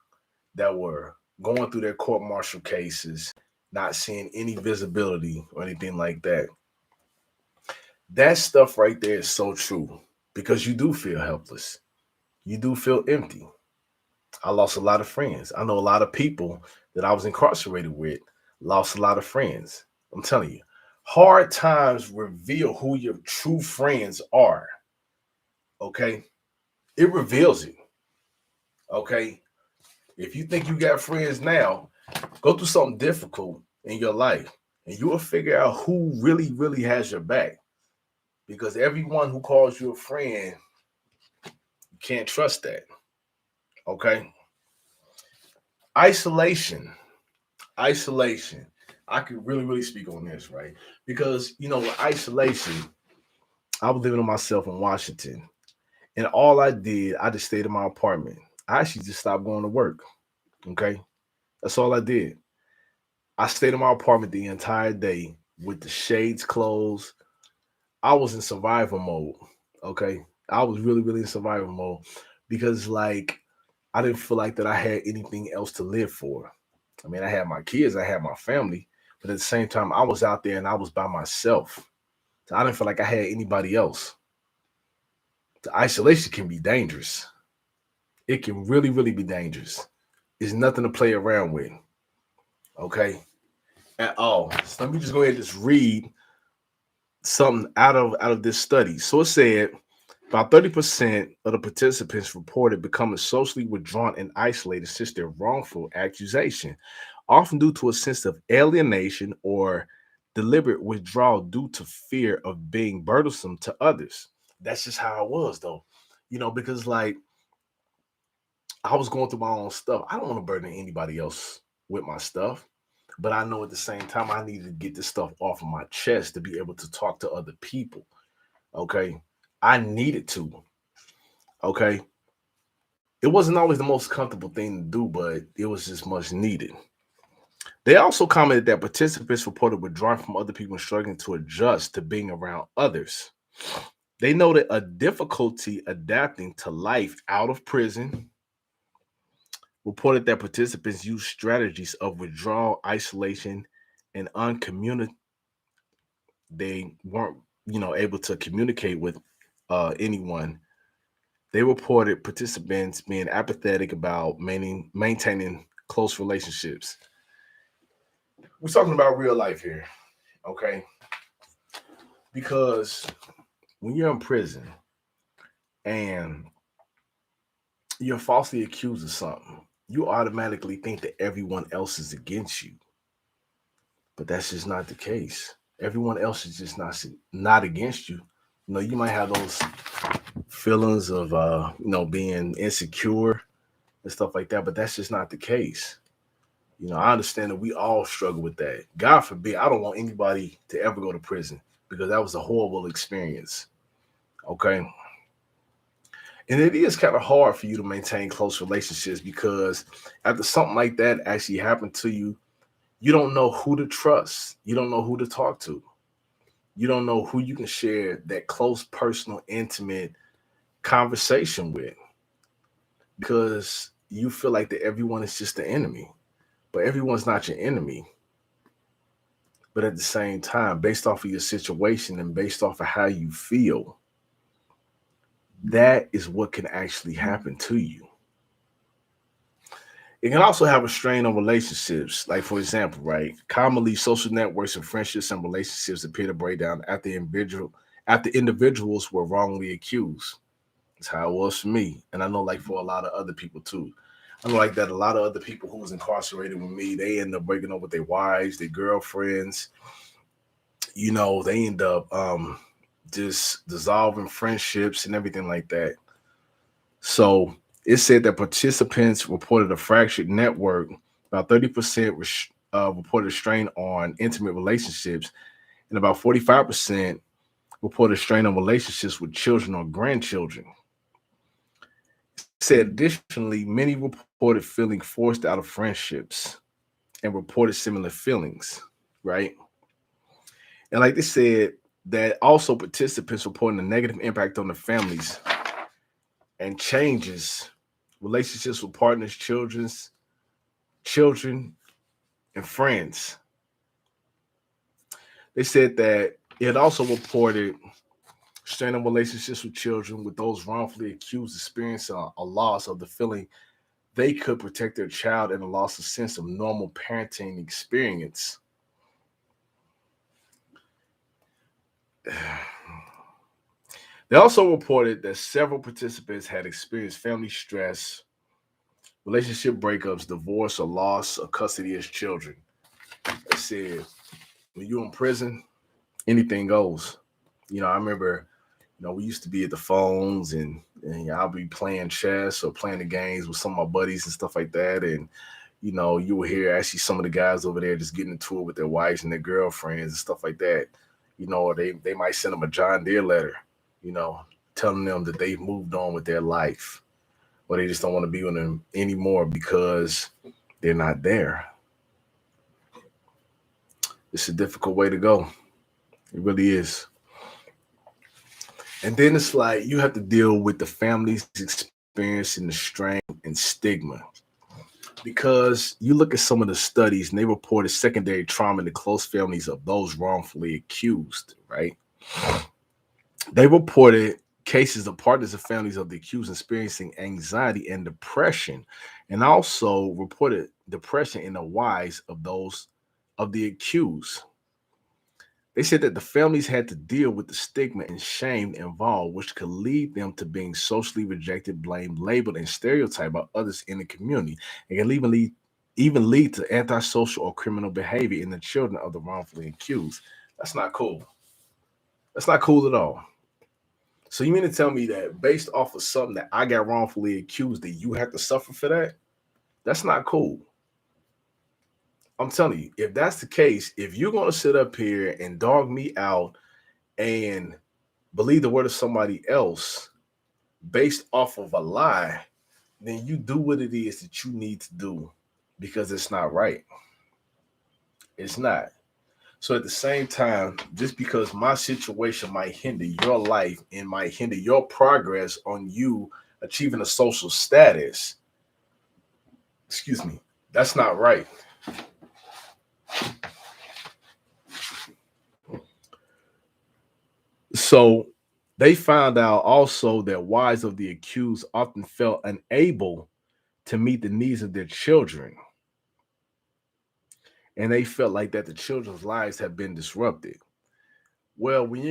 that were going through their court martial cases, not seeing any visibility or anything like that, that stuff right there is so true because you do feel helpless. You do feel empty. I lost a lot of friends. I know a lot of people that I was incarcerated with lost a lot of friends. I'm telling you, hard times reveal who your true friends are. Okay. It reveals it. Okay. If you think you got friends now, go through something difficult in your life and you will figure out who really, really has your back. Because everyone who calls you a friend, you can't trust that. Okay. Isolation. Isolation. I could really, really speak on this, right? Because, with isolation, I was living on myself in Washington. And all I did, I just stayed in my apartment. I actually just stopped going to work. Okay. That's all I did. I stayed in my apartment the entire day with the shades closed. I was in survival mode. Okay. I was really, really in survival mode because, like, I didn't feel like that I had anything else to live for. I mean, I had my kids, I had my family, but at the same time, I was out there and I was by myself. So I didn't feel like I had anybody else. The isolation can be dangerous. It can really, really be dangerous. It's nothing to play around with. Okay. At all. So let me just go ahead and just read something out of this study. So it said about 30% of the participants reported becoming socially withdrawn and isolated since their wrongful accusation, often due to a sense of alienation or deliberate withdrawal due to fear of being burdensome to others. That's just how I was, though. Because like I was going through my own stuff. I don't want to burden anybody else with my stuff. But I know at the same time, I needed to get this stuff off of my chest to be able to talk to other people. Okay. I needed to. Okay. It wasn't always the most comfortable thing to do, but it was just much needed. They also commented that participants reported withdrawing from other people and struggling to adjust to being around others. They noted a difficulty adapting to life out of prison, reported that participants used strategies of withdrawal, isolation, and uncommunicated. They weren't, able to communicate with anyone. They reported participants being apathetic about maintaining close relationships. We're talking about real life here, okay? Because when you're in prison and you're falsely accused of something, you automatically think that everyone else is against you. But that's just not the case. Everyone else is just not against you. You might have those feelings of being insecure and stuff like that, but that's just not the case. I understand that we all struggle with that. God forbid, I don't want anybody to ever go to prison because that was a horrible experience. Okay. And it is kind of hard for you to maintain close relationships because after something like that actually happened to you, you don't know who to trust. You don't know who to talk to. You don't know who you can share that close, personal, intimate conversation with because you feel like that everyone is just the enemy, but everyone's not your enemy. But at the same time, based off of your situation and based off of how you feel, that is what can actually happen to you. It can also have a strain on relationships. Like, for example, right? Commonly, social networks and friendships and relationships appear to break down after individuals were wrongly accused. That's how it was for me. And I know, like, for a lot of other people too. I know, like, that a lot of other people who was incarcerated with me, they end up breaking up with their wives, their girlfriends. They end up just dissolving friendships and everything like that. So it said that participants reported a fractured network. About 30% reported strain on intimate relationships, and about 45% reported strain on relationships with children or grandchildren. Said additionally, many reported feeling forced out of friendships and reported similar feelings, right? And like they said, that also participants reporting a negative impact on the families and changes relationships with partners, children, and friends. They said that it also reported straining relationships with children with those wrongfully accused experiencing a loss of the feeling they could protect their child and a loss of sense of normal parenting experience. They also reported that several participants had experienced family stress, relationship breakups, divorce, or loss of custody as children. They said when you're in prison, anything goes. I remember, we used to be at the phones and I'll be playing chess or playing the games with some of my buddies and stuff like that. And, you will hear actually some of the guys over there just getting into it with their wives and their girlfriends and stuff like that. Or they might send them a John Deere letter, you know, telling them that they've moved on with their life or they just don't want to be with them anymore because they're not there. It's a difficult way to go. It really is. And then it's like you have to deal with the family's experiencing the strain and stigma. Because you look at some of the studies and they reported secondary trauma in the close families of those wrongfully accused, right? They reported cases of partners and families of the accused experiencing anxiety and depression, and also reported depression in the wives of those of the accused. They said that the families had to deal with the stigma and shame involved, which could lead them to being socially rejected, blamed, labeled, and stereotyped by others in the community, and can even lead to antisocial or criminal behavior in the children of the wrongfully accused. That's not cool. That's not cool at all. So you mean to tell me that based off of something that I got wrongfully accused, that you have to suffer for that? That's not cool. I'm telling you, if that's the case, if you're going to sit up here and dog me out and believe the word of somebody else based off of a lie, then you do what it is that you need to do because it's not right. It's not. So at the same time, just because my situation might hinder your life and might hinder your progress on you achieving a social status, excuse me, that's not right. So they found out also that wives of the accused often felt unable to meet the needs of their children. And they felt like that the children's lives have been disrupted. Well, when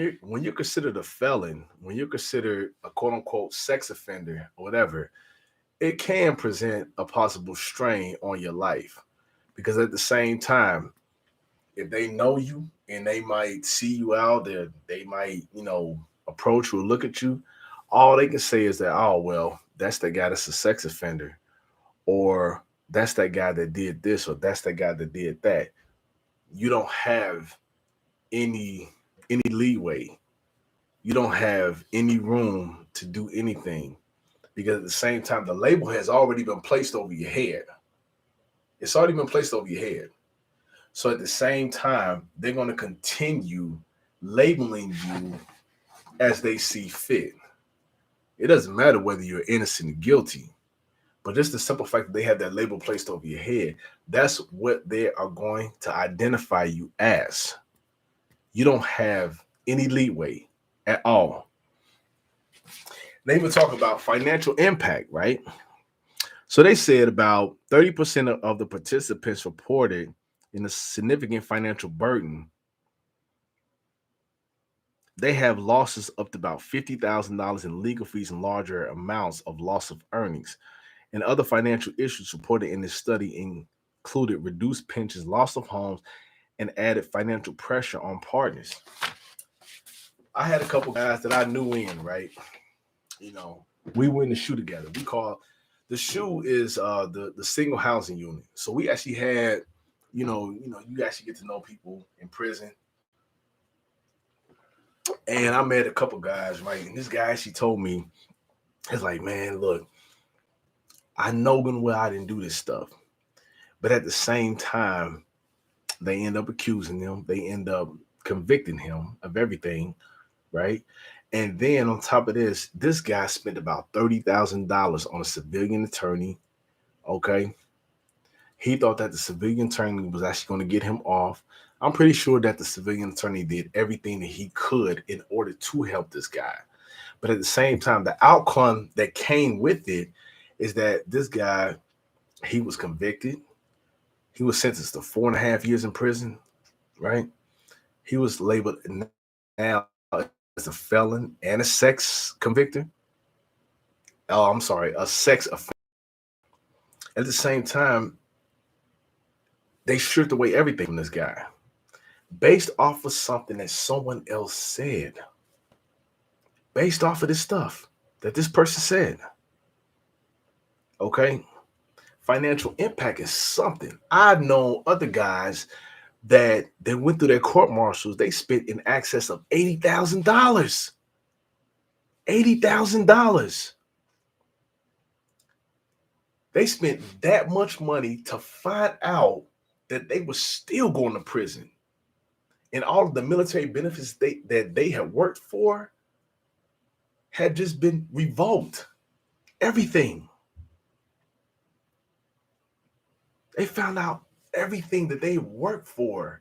you're considered a felon, when you're considered a quote unquote sex offender or whatever, it can present a possible strain on your life. Because at the same time, if they know you and they might see you out there, they might, approach you or look at you, all they can say is that, oh, well, that's the guy that's a sex offender, or that's that guy that did this, or that's that guy that did that. You don't have any any leeway. You don't have any room to do anything because at the same time, the label has already been placed over your head. It's already been placed over your head. So at the same time, they're going to continue labeling you as they see fit. It doesn't matter whether you're innocent or guilty, but just the simple fact that they have that label placed over your head, that's what they are going to identify you as. You don't have any leeway at all. They even talk about financial impact, right? So they said about 30% of the participants reported in a significant financial burden. They have losses up to about $50,000 in legal fees and larger amounts of loss of earnings. And other financial issues reported in this study included reduced pensions, loss of homes, and added financial pressure on partners. I had a couple guys that I knew in, right? You know, we were in the shoe together. We call the shoe is the single housing unit. So we actually had, you actually get to know people in prison. And I met a couple guys, right? And this guy actually told me, it's like, man, look, I know good and well I didn't do this stuff. But at the same time, they end up accusing him. They end up convicting him of everything, right? And then on top of this guy spent about $30,000 on a civilian attorney. Okay. He thought that the civilian attorney was actually going to get him off. I'm pretty sure that the civilian attorney did everything that he could in order to help this guy. But at the same time, the outcome that came with it is that this guy, he was convicted. He was sentenced to 4.5 years in prison, right? He was labeled now as a felon and a sex convictor. Oh, I'm sorry, a sex offender. At the same time, they stripped away everything from this guy based off of something that someone else said, based off of this stuff that this person said. Okay. Financial impact is something. I've known other guys that they went through their court martials, they spent in excess of $80,000. $80,000. They spent that much money to find out that they were still going to prison. And all of the military benefits that they had worked for had just been revoked. Everything. They found out everything that they worked for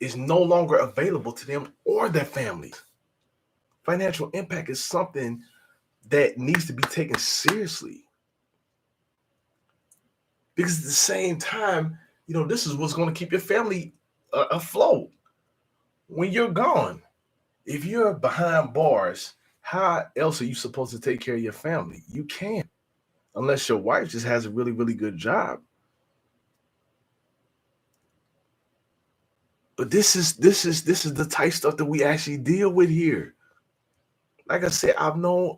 is no longer available to them or their families. Financial impact is something that needs to be taken seriously. Because at the same time, this is what's going to keep your family afloat when you're gone. If you're behind bars, how else are you supposed to take care of your family? You can't, unless your wife just has a really, really good job. But this is the type stuff that we actually deal with here. Like I said, I've known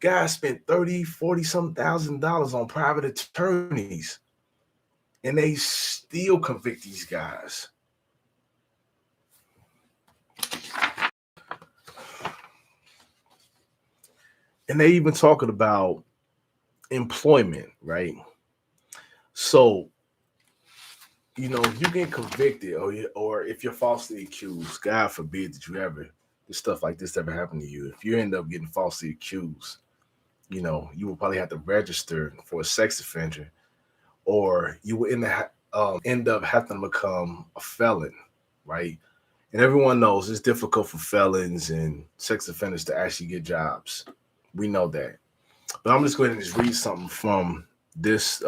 guys spent 30, 40 some $1,000s on private attorneys, and they still convict these guys. And they even talking about employment, right? So, you get convicted, or if you're falsely accused, God forbid that this stuff like this ever happen to you. If you end up getting falsely accused, you will probably have to register for a sex offender, or you will end up having to become a felon, right? And everyone knows it's difficult for felons and sex offenders to actually get jobs. We know that. But I'm just going to just read something from this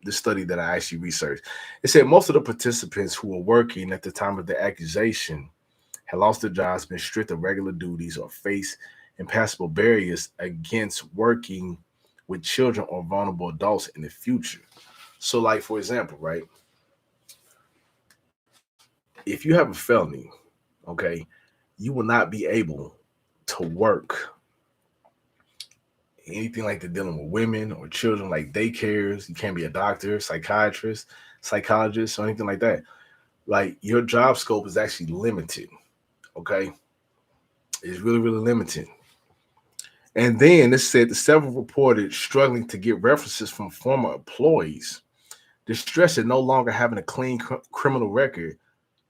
study that I actually researched. It said most of the participants who were working at the time of the accusation had lost their jobs, been stripped of regular duties, or faced impassable barriers against working with children or vulnerable adults in the future. So, like for example, right? If you have a felony, okay, you will not be able to work anything like that dealing with women or children, like daycares. You can't be a doctor, psychiatrist, psychologist, or anything like that. Like your job scope is actually limited. Okay. It's really, really limited. And then it said the several reported struggling to get references from former employees, distress at no longer having a clean criminal record,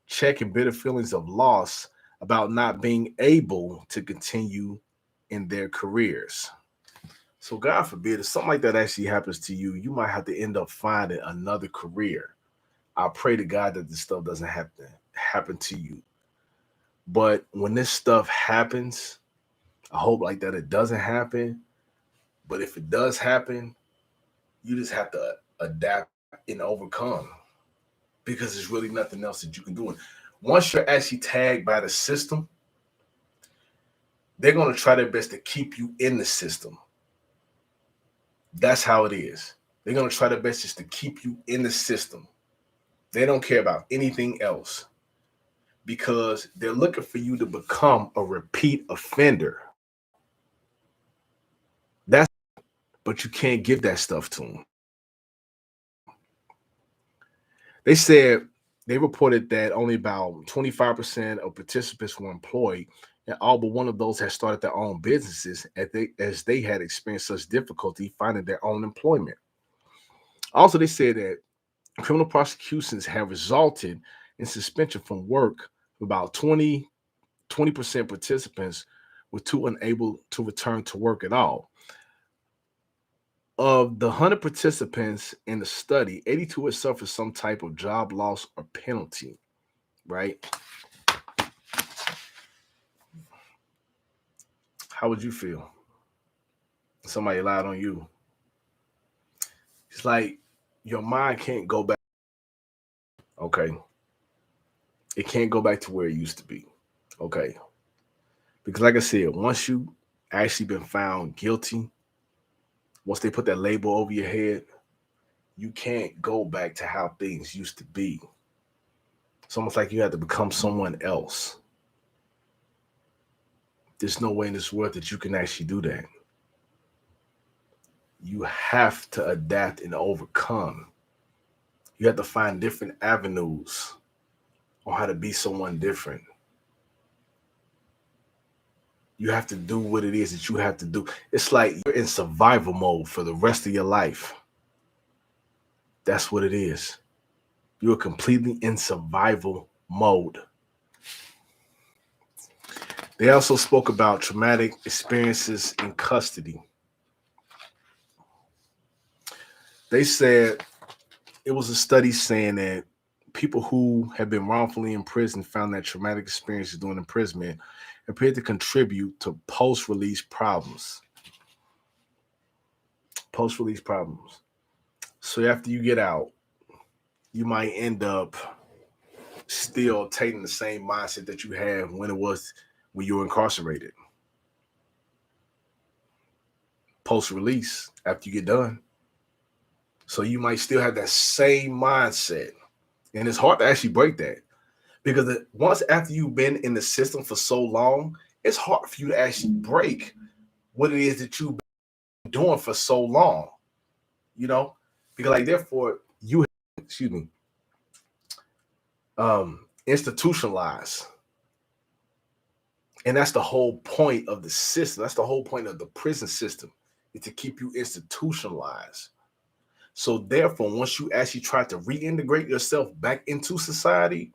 checking bitter feelings of loss about not being able to continue in their careers. So God forbid if something like that actually happens to you, you might have to end up finding another career. I pray to God that this stuff doesn't have to happen to you. But when this stuff happens, I hope like that it doesn't happen. But if it does happen, you just have to adapt and overcome, because there's really nothing else that you can do. And once you're actually tagged by the system, they're going to try their best to keep you in the system. That's how it is. They're going to try their best just to keep you in the system. They don't care about anything else, because they're looking for you to become a repeat offender. That's, but you can't give that stuff to them. They said they reported that only about 25% of participants were employed and all but one of those had started their own businesses as they had experienced such difficulty finding their own employment. Also, they said that criminal prosecutions have resulted in suspension from work of about 20% participants were too unable to return to work at all. Of the 100 participants in the study, 82 had suffered some type of job loss or penalty, right? How would you feel? Somebody lied on you. It's like your mind can't go back. Okay. It can't go back to where it used to be. Okay. Because like I said, once you actually been found guilty, once they put that label over your head, you can't go back to how things used to be. It's almost like you have to become someone else. There's no way in this world that you can actually do that. You have to adapt and overcome. You have to find different avenues on how to be someone different. You have to do what it is that you have to do. It's like you're in survival mode for the rest of your life. That's what it is. You're completely in survival mode. They also spoke about traumatic experiences in custody. They said it was a study saying that people who have been wrongfully imprisoned found that traumatic experiences during imprisonment appeared to contribute to post-release problems. Post-release problems. So after you get out, you might end up still taking the same mindset that you had when you were incarcerated. Post-release, after you get done. So you might still have that same mindset. And it's hard to actually break that. Because once after you've been in the system for so long, it's hard for you to actually break what it is that you've been doing for so long. You know? Because like therefore you institutionalized. And that's the whole point of the system. That's the whole point of the prison system, is to keep you institutionalized. So therefore, once you actually try to reintegrate yourself back into society,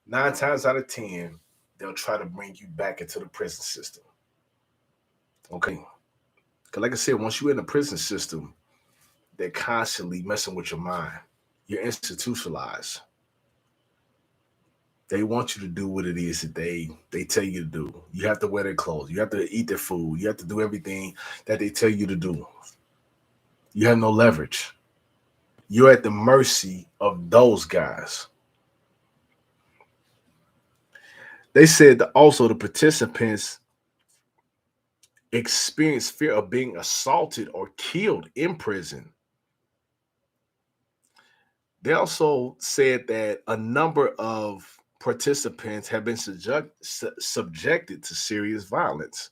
9 times out of 10, they'll try to bring you back into the prison system. Okay. Because like I said, once you're in the prison system, they're constantly messing with your mind. You're institutionalized. They want you to do what it is that they tell you to do. You have to wear their clothes. You have to eat their food. You have to do everything that they tell you to do. You have no leverage. You're at the mercy of those guys. They said that also the participants experience fear of being assaulted or killed in prison. They also said that a number of participants have been subjected to serious violence.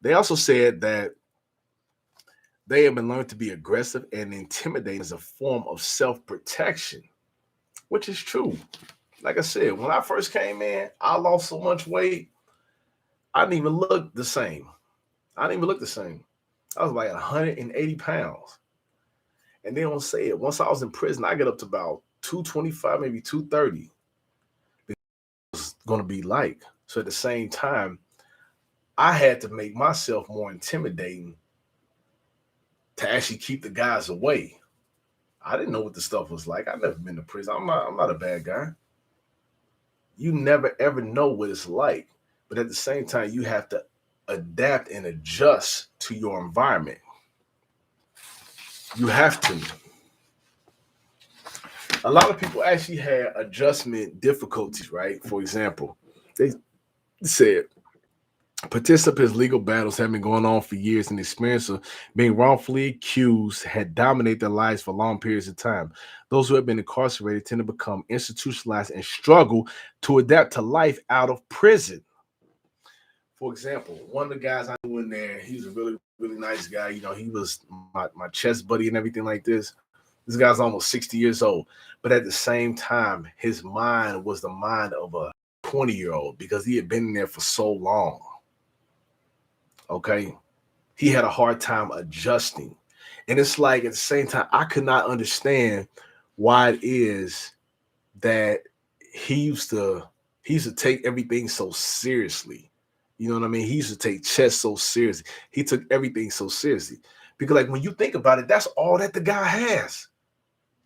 They also said that they have been learned to be aggressive and intimidating as a form of self-protection, which is true. Like I said, when I first came in, I lost so much weight, I didn't even look the same. I was like 180 pounds. And they don't say it. Once I was in prison, I get up to about 225, maybe 230. It's going to be like. So at the same time, I had to make myself more intimidating to actually keep the guys away. I didn't know what the stuff was like. I've never been to prison. I'm not a bad guy. You never ever know what it's like. But at the same time, you have to adapt and adjust to your environment. You have to. A lot of people actually had adjustment difficulties, right? For example, they said participants' legal battles have been going on for years, and the experience of being wrongfully accused had dominated their lives for long periods of time. Those who have been incarcerated tend to become institutionalized and struggle to adapt to life out of prison. For example, one of the guys I knew in there, he was a really, really nice guy. You know, he was my chess buddy and everything like this. This guy's almost 60 years old. But at the same time, his mind was the mind of a 20-year-old because he had been in there for so long. Okay. He had a hard time adjusting. And it's like at the same time, I could not understand why it is that he used to take everything so seriously. You know what I mean? He used to take chess so seriously. He took everything so seriously. Because like when you think about it, that's all that the guy has.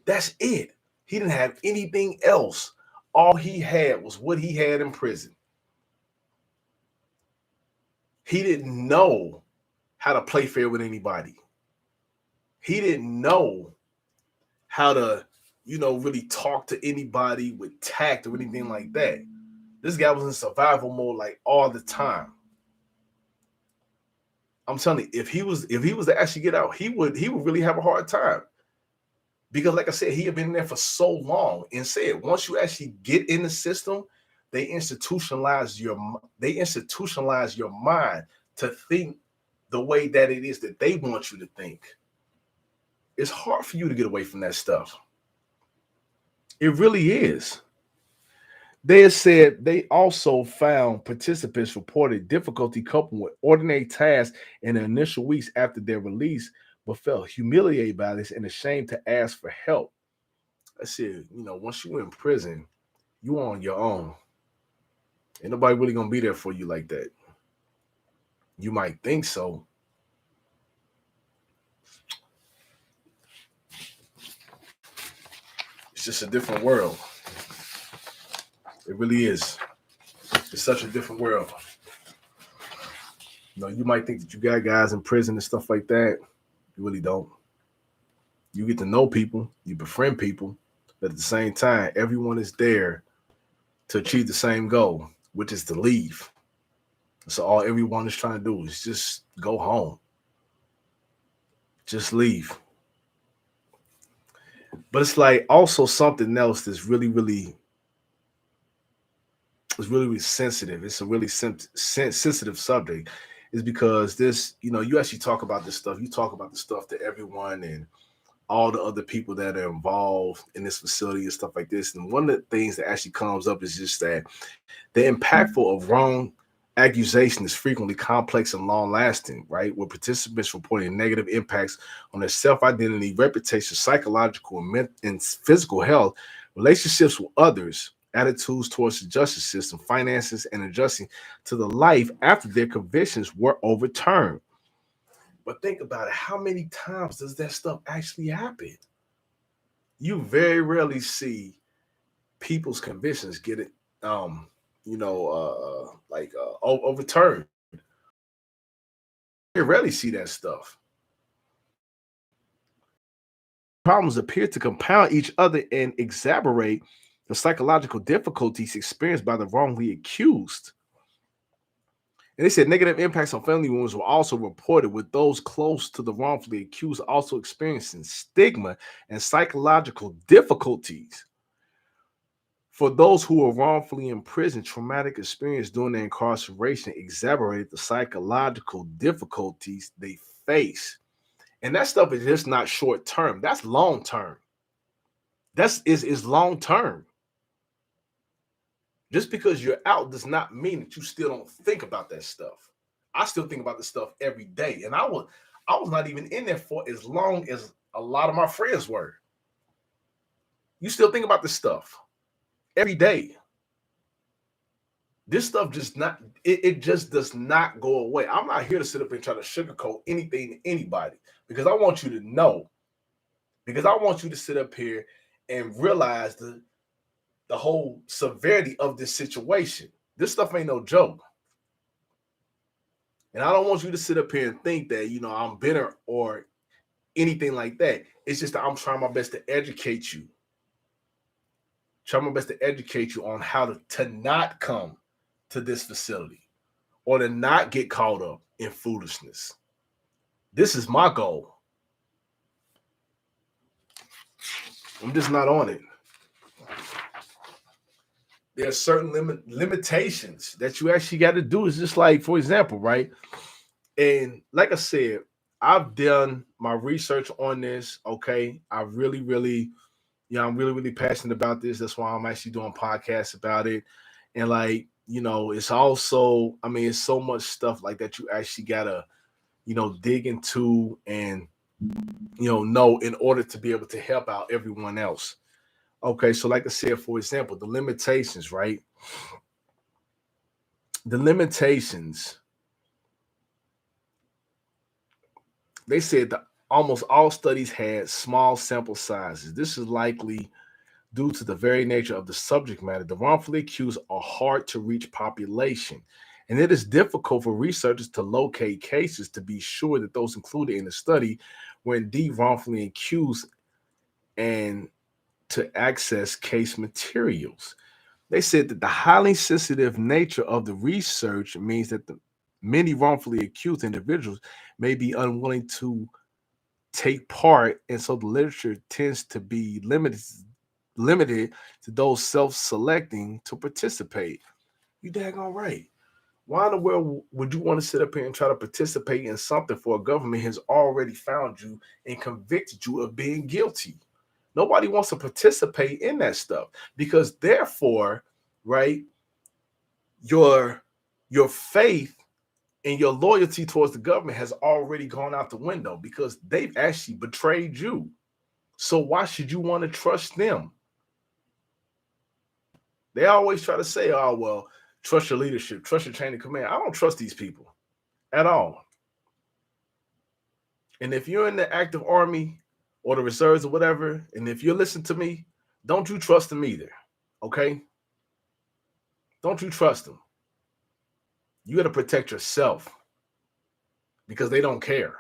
That's it. He didn't have anything else. All he had was what he had in prison. He didn't know how to play fair with anybody. He didn't know how to, really talk to anybody with tact or anything like that. This guy was in survival mode like all the time. I'm telling you, if he was to actually get out, he would really have a hard time. Because like I said, he had been there for so long, and said once you actually get in the system, they institutionalize your mind to think the way that it is that they want you to think. It's hard for you to get away from that stuff. It really is. They said they also found participants reported difficulty coping with ordinary tasks in the initial weeks after their release, but felt humiliated by this and ashamed to ask for help. I said, once you're in prison, you're on your own. Ain't nobody really gonna be there for you like that. You might think so. It's just a different world. It really is. It's such a different world. You might think that you got guys in prison and stuff like that. You really don't. You get to know people, you befriend people, but at the same time, everyone is there to achieve the same goal, which is to leave. So all everyone is trying to do is just go home. Just leave. But it's like also something else that's really, really, it's really, really sensitive. It's a really sensitive subject. Is because this, you actually talk about this stuff. You talk about the stuff to everyone and all the other people that are involved in this facility and stuff like this. And one of the things that actually comes up is just that the impactful of wrong accusation is frequently complex and long-lasting, right? With participants reporting negative impacts on their self-identity, reputation, psychological and physical health, relationships with others, attitudes towards the justice system, finances, and adjusting to the life after their convictions were overturned. But think about it. How many times does that stuff actually happen? You very rarely see people's convictions get it, overturned. You rarely see that stuff. Problems appear to compound each other and exacerbate the psychological difficulties experienced by the wrongly accused. And they said negative impacts on family members were also reported, with those close to the wrongfully accused also experiencing stigma and psychological difficulties. For those who were wrongfully imprisoned, traumatic experience during their incarceration exacerbated the psychological difficulties they face. And that stuff is just not short term. That's long term. Is long term. Just because you're out does not mean that you still don't think about that stuff. I still think about this stuff every day. And I was not even in there for as long as a lot of my friends were. You still think about this stuff every day. This stuff just not, it just does not go away. I'm not here to sit up and try to sugarcoat anything to anybody, because I want you to know, because I want you to sit up here and realize the whole severity of this situation. This stuff ain't no joke. And I don't want you to sit up here and think that, I'm bitter or anything like that. It's just that I'm trying my best to educate you. Try my best to educate you on how to not come to this facility or to not get caught up in foolishness. This is my goal. I'm just not on it. There are certain limitations that you actually got to do. It's just like, for example, right? And like I said, I've done my research on this. Okay. I'm really, really passionate about this. That's why I'm actually doing podcasts about it. And like, it's also, I mean, it's so much stuff like that you actually gotta, dig into and know in order to be able to help out everyone else. Okay, so like I said, for example, the limitations, right? The limitations, they said that almost all studies had small sample sizes. This is likely due to the very nature of the subject matter. The wrongfully accused are hard to reach population, and it is difficult for researchers to locate cases to be sure that those included in the study were indeed wrongfully accused and to access case materials. They said that the highly sensitive nature of the research means that the many wrongfully accused individuals may be unwilling to take part, and so the literature tends to be limited to those self-selecting to participate. You daggone right. Why in the world would you want to sit up here and try to participate in something for a government has already found you and convicted you of being guilty? Nobody wants to participate in that stuff because therefore, right, your your faith and your loyalty towards the government has already gone out the window because they've actually betrayed you. So why should you want to trust them? They always try to say, oh, well, trust your leadership, trust your chain of command. I don't trust these people at all. And if you're in the active army or the reserves or whatever, and if you listen to me, don't you trust them either. Okay? Don't you trust them. You got to protect yourself because they don't care.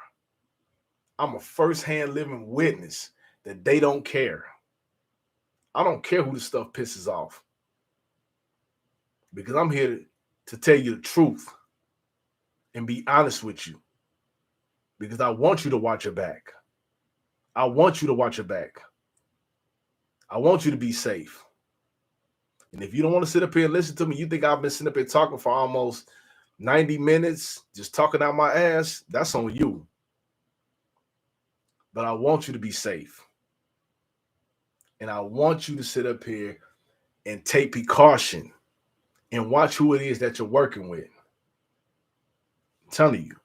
I'm a first-hand living witness that they don't care. I don't care who the stuff pisses off because I'm here to tell you the truth and be honest with you because I want you to watch your back. I want you to watch your back. I want you to be safe. And if you don't want to sit up here and listen to me, you think I've been sitting up here talking for almost 90 minutes, just talking out my ass, that's on you. But I want you to be safe. And I want you to sit up here and take precaution and watch who it is that you're working with. I'm telling you.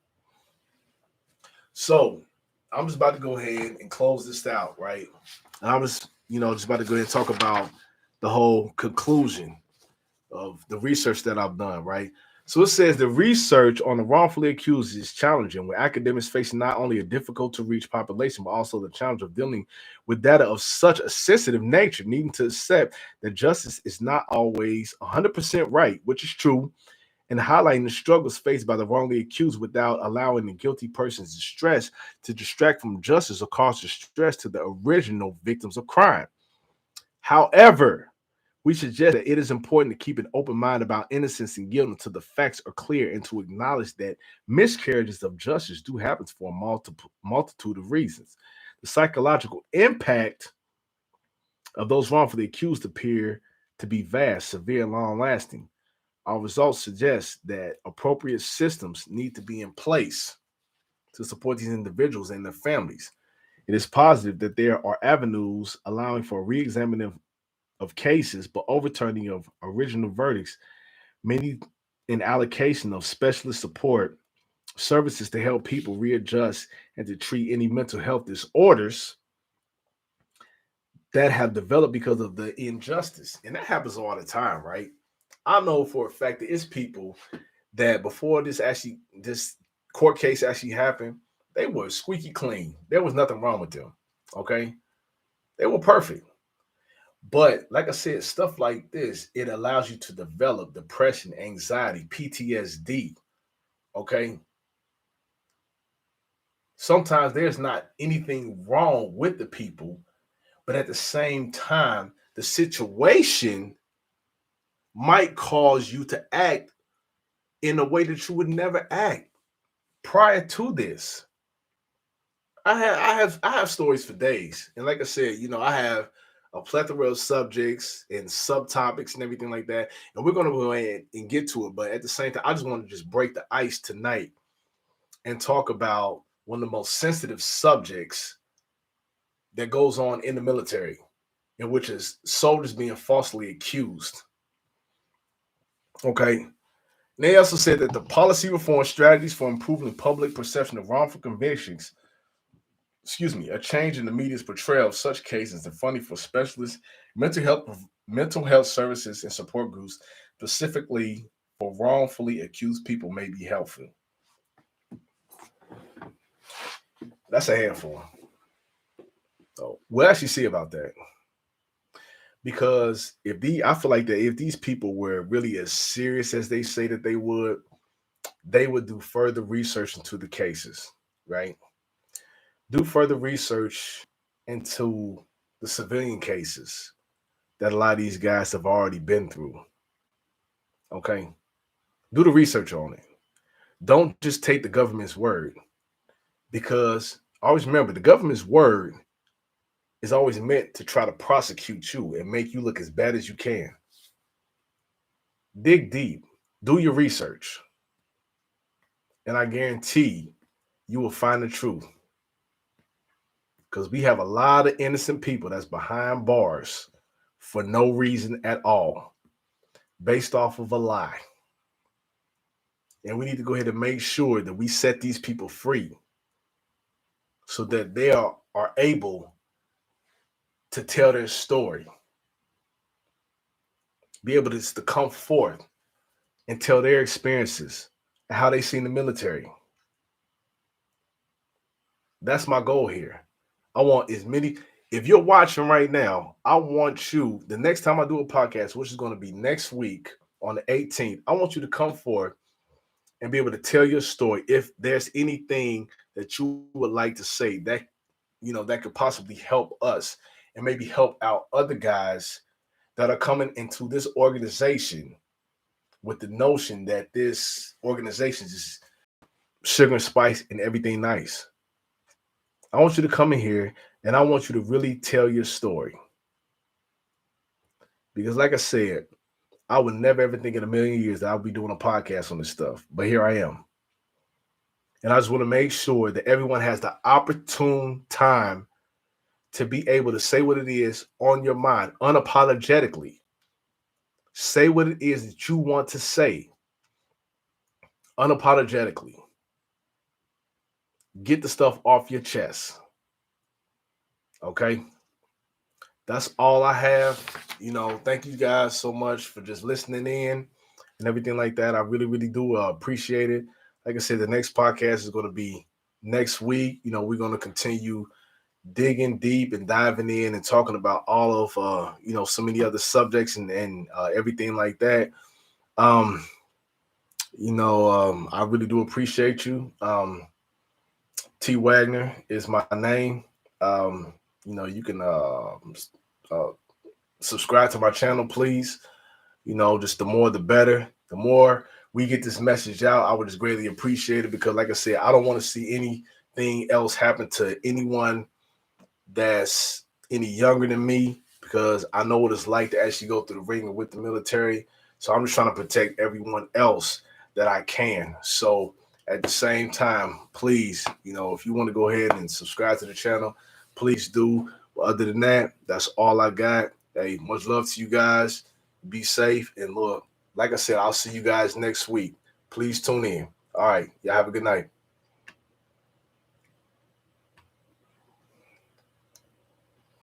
So I'm just about to go ahead and close this out, right? And I was, just about to go ahead and talk about the whole conclusion of the research that I've done, right? So it says the research on the wrongfully accused is challenging, with academics facing not only a difficult to reach population, but also the challenge of dealing with data of such a sensitive nature, needing to accept that justice is not always 100% right, which is true, and highlighting the struggles faced by the wrongly accused without allowing the guilty person's distress to distract from justice or cause distress to the original victims of crime. However, we suggest that it is important to keep an open mind about innocence and guilt until the facts are clear and to acknowledge that miscarriages of justice do happen for a multitude of reasons. The psychological impact of those wrongfully accused appear to be vast, severe, and long lasting. Our results suggest that appropriate systems need to be in place to support these individuals and their families. It is positive that there are avenues allowing for re-examining of cases, but overturning of original verdicts, many in allocation of specialist support services to help people readjust and to treat any mental health disorders that have developed because of the injustice. And that happens all the time, right? I know for a fact that it's people that before this court case actually happened, they were squeaky clean. There was nothing wrong with them. Okay. They were perfect. But like I said, stuff like this, it allows you to develop depression, anxiety, PTSD. Okay. Sometimes there's not anything wrong with the people, but at the same time, the situation might cause you to act in a way that you would never act prior to this. I have stories for days, and like I said, I have a plethora of subjects and subtopics and everything like that, and we're gonna go ahead and get to it. But at the same time, I just want to just break the ice tonight and talk about one of the most sensitive subjects that goes on in the military, in which is soldiers being falsely accused. Okay. They also said that the policy reform strategies for improving public perception of wrongful convictions, a change in the media's portrayal of such cases and funding for specialists, mental health services and support groups, specifically for wrongfully accused people, may be helpful. That's a handful. So we'll actually see about that. Because I feel like that if these people were really as serious as they say that they would do further research into the cases, right? Do further research into the civilian cases that a lot of these guys have already been through. Okay. Do the research on it. Don't just take the government's word, because always remember the government's word is always meant to try to prosecute you and make you look as bad as you can. Dig deep, do your research, and I guarantee you will find the truth. Because we have a lot of innocent people that's behind bars for no reason at all, based off of a lie. And we need to go ahead and make sure that we set these people free so that they are able to tell their story, be able to come forth and tell their experiences and how they seen the military. That's my goal here. I want as many. If you're watching right now, I want you, the next time I do a podcast, which is going to be next week on the 18th, I want you to come forward and be able to tell your story. If there's anything that you would like to say that, that could possibly help us and maybe help out other guys that are coming into this organization with the notion that this organization is sugar and spice and everything nice. I want you to come in here and I want you to really tell your story. Because like I said, I would never ever think in a million years that I'll be doing a podcast on this stuff. But here I am. And I just want to make sure that everyone has the opportune time to be able to say what it is on your mind unapologetically. Say what it is that you want to say unapologetically. Get the stuff off your chest. Okay? That's all I have. Thank you guys so much for just listening in and everything like that. I really, really do appreciate it. Like I said, the next podcast is going to be next week. We're going to continue digging deep and diving in and talking about all of, so many other subjects and everything like that. I really do appreciate you. T Wagner is my name. You can subscribe to my channel, please. Just the more the better. The more we get this message out, I would just greatly appreciate it, because like I said, I don't want to see anything else happen to anyone that's any younger than me, because I know what it's like to actually go through the ring with the military. So I'm just trying to protect everyone else that I can. So at the same time, please, if you want to go ahead and subscribe to the channel, please do. But other than that, that's all I got. Hey, much love to you guys. Be safe. And look, like I said, I'll see you guys next week. Please tune in. All right. Y'all have a good night.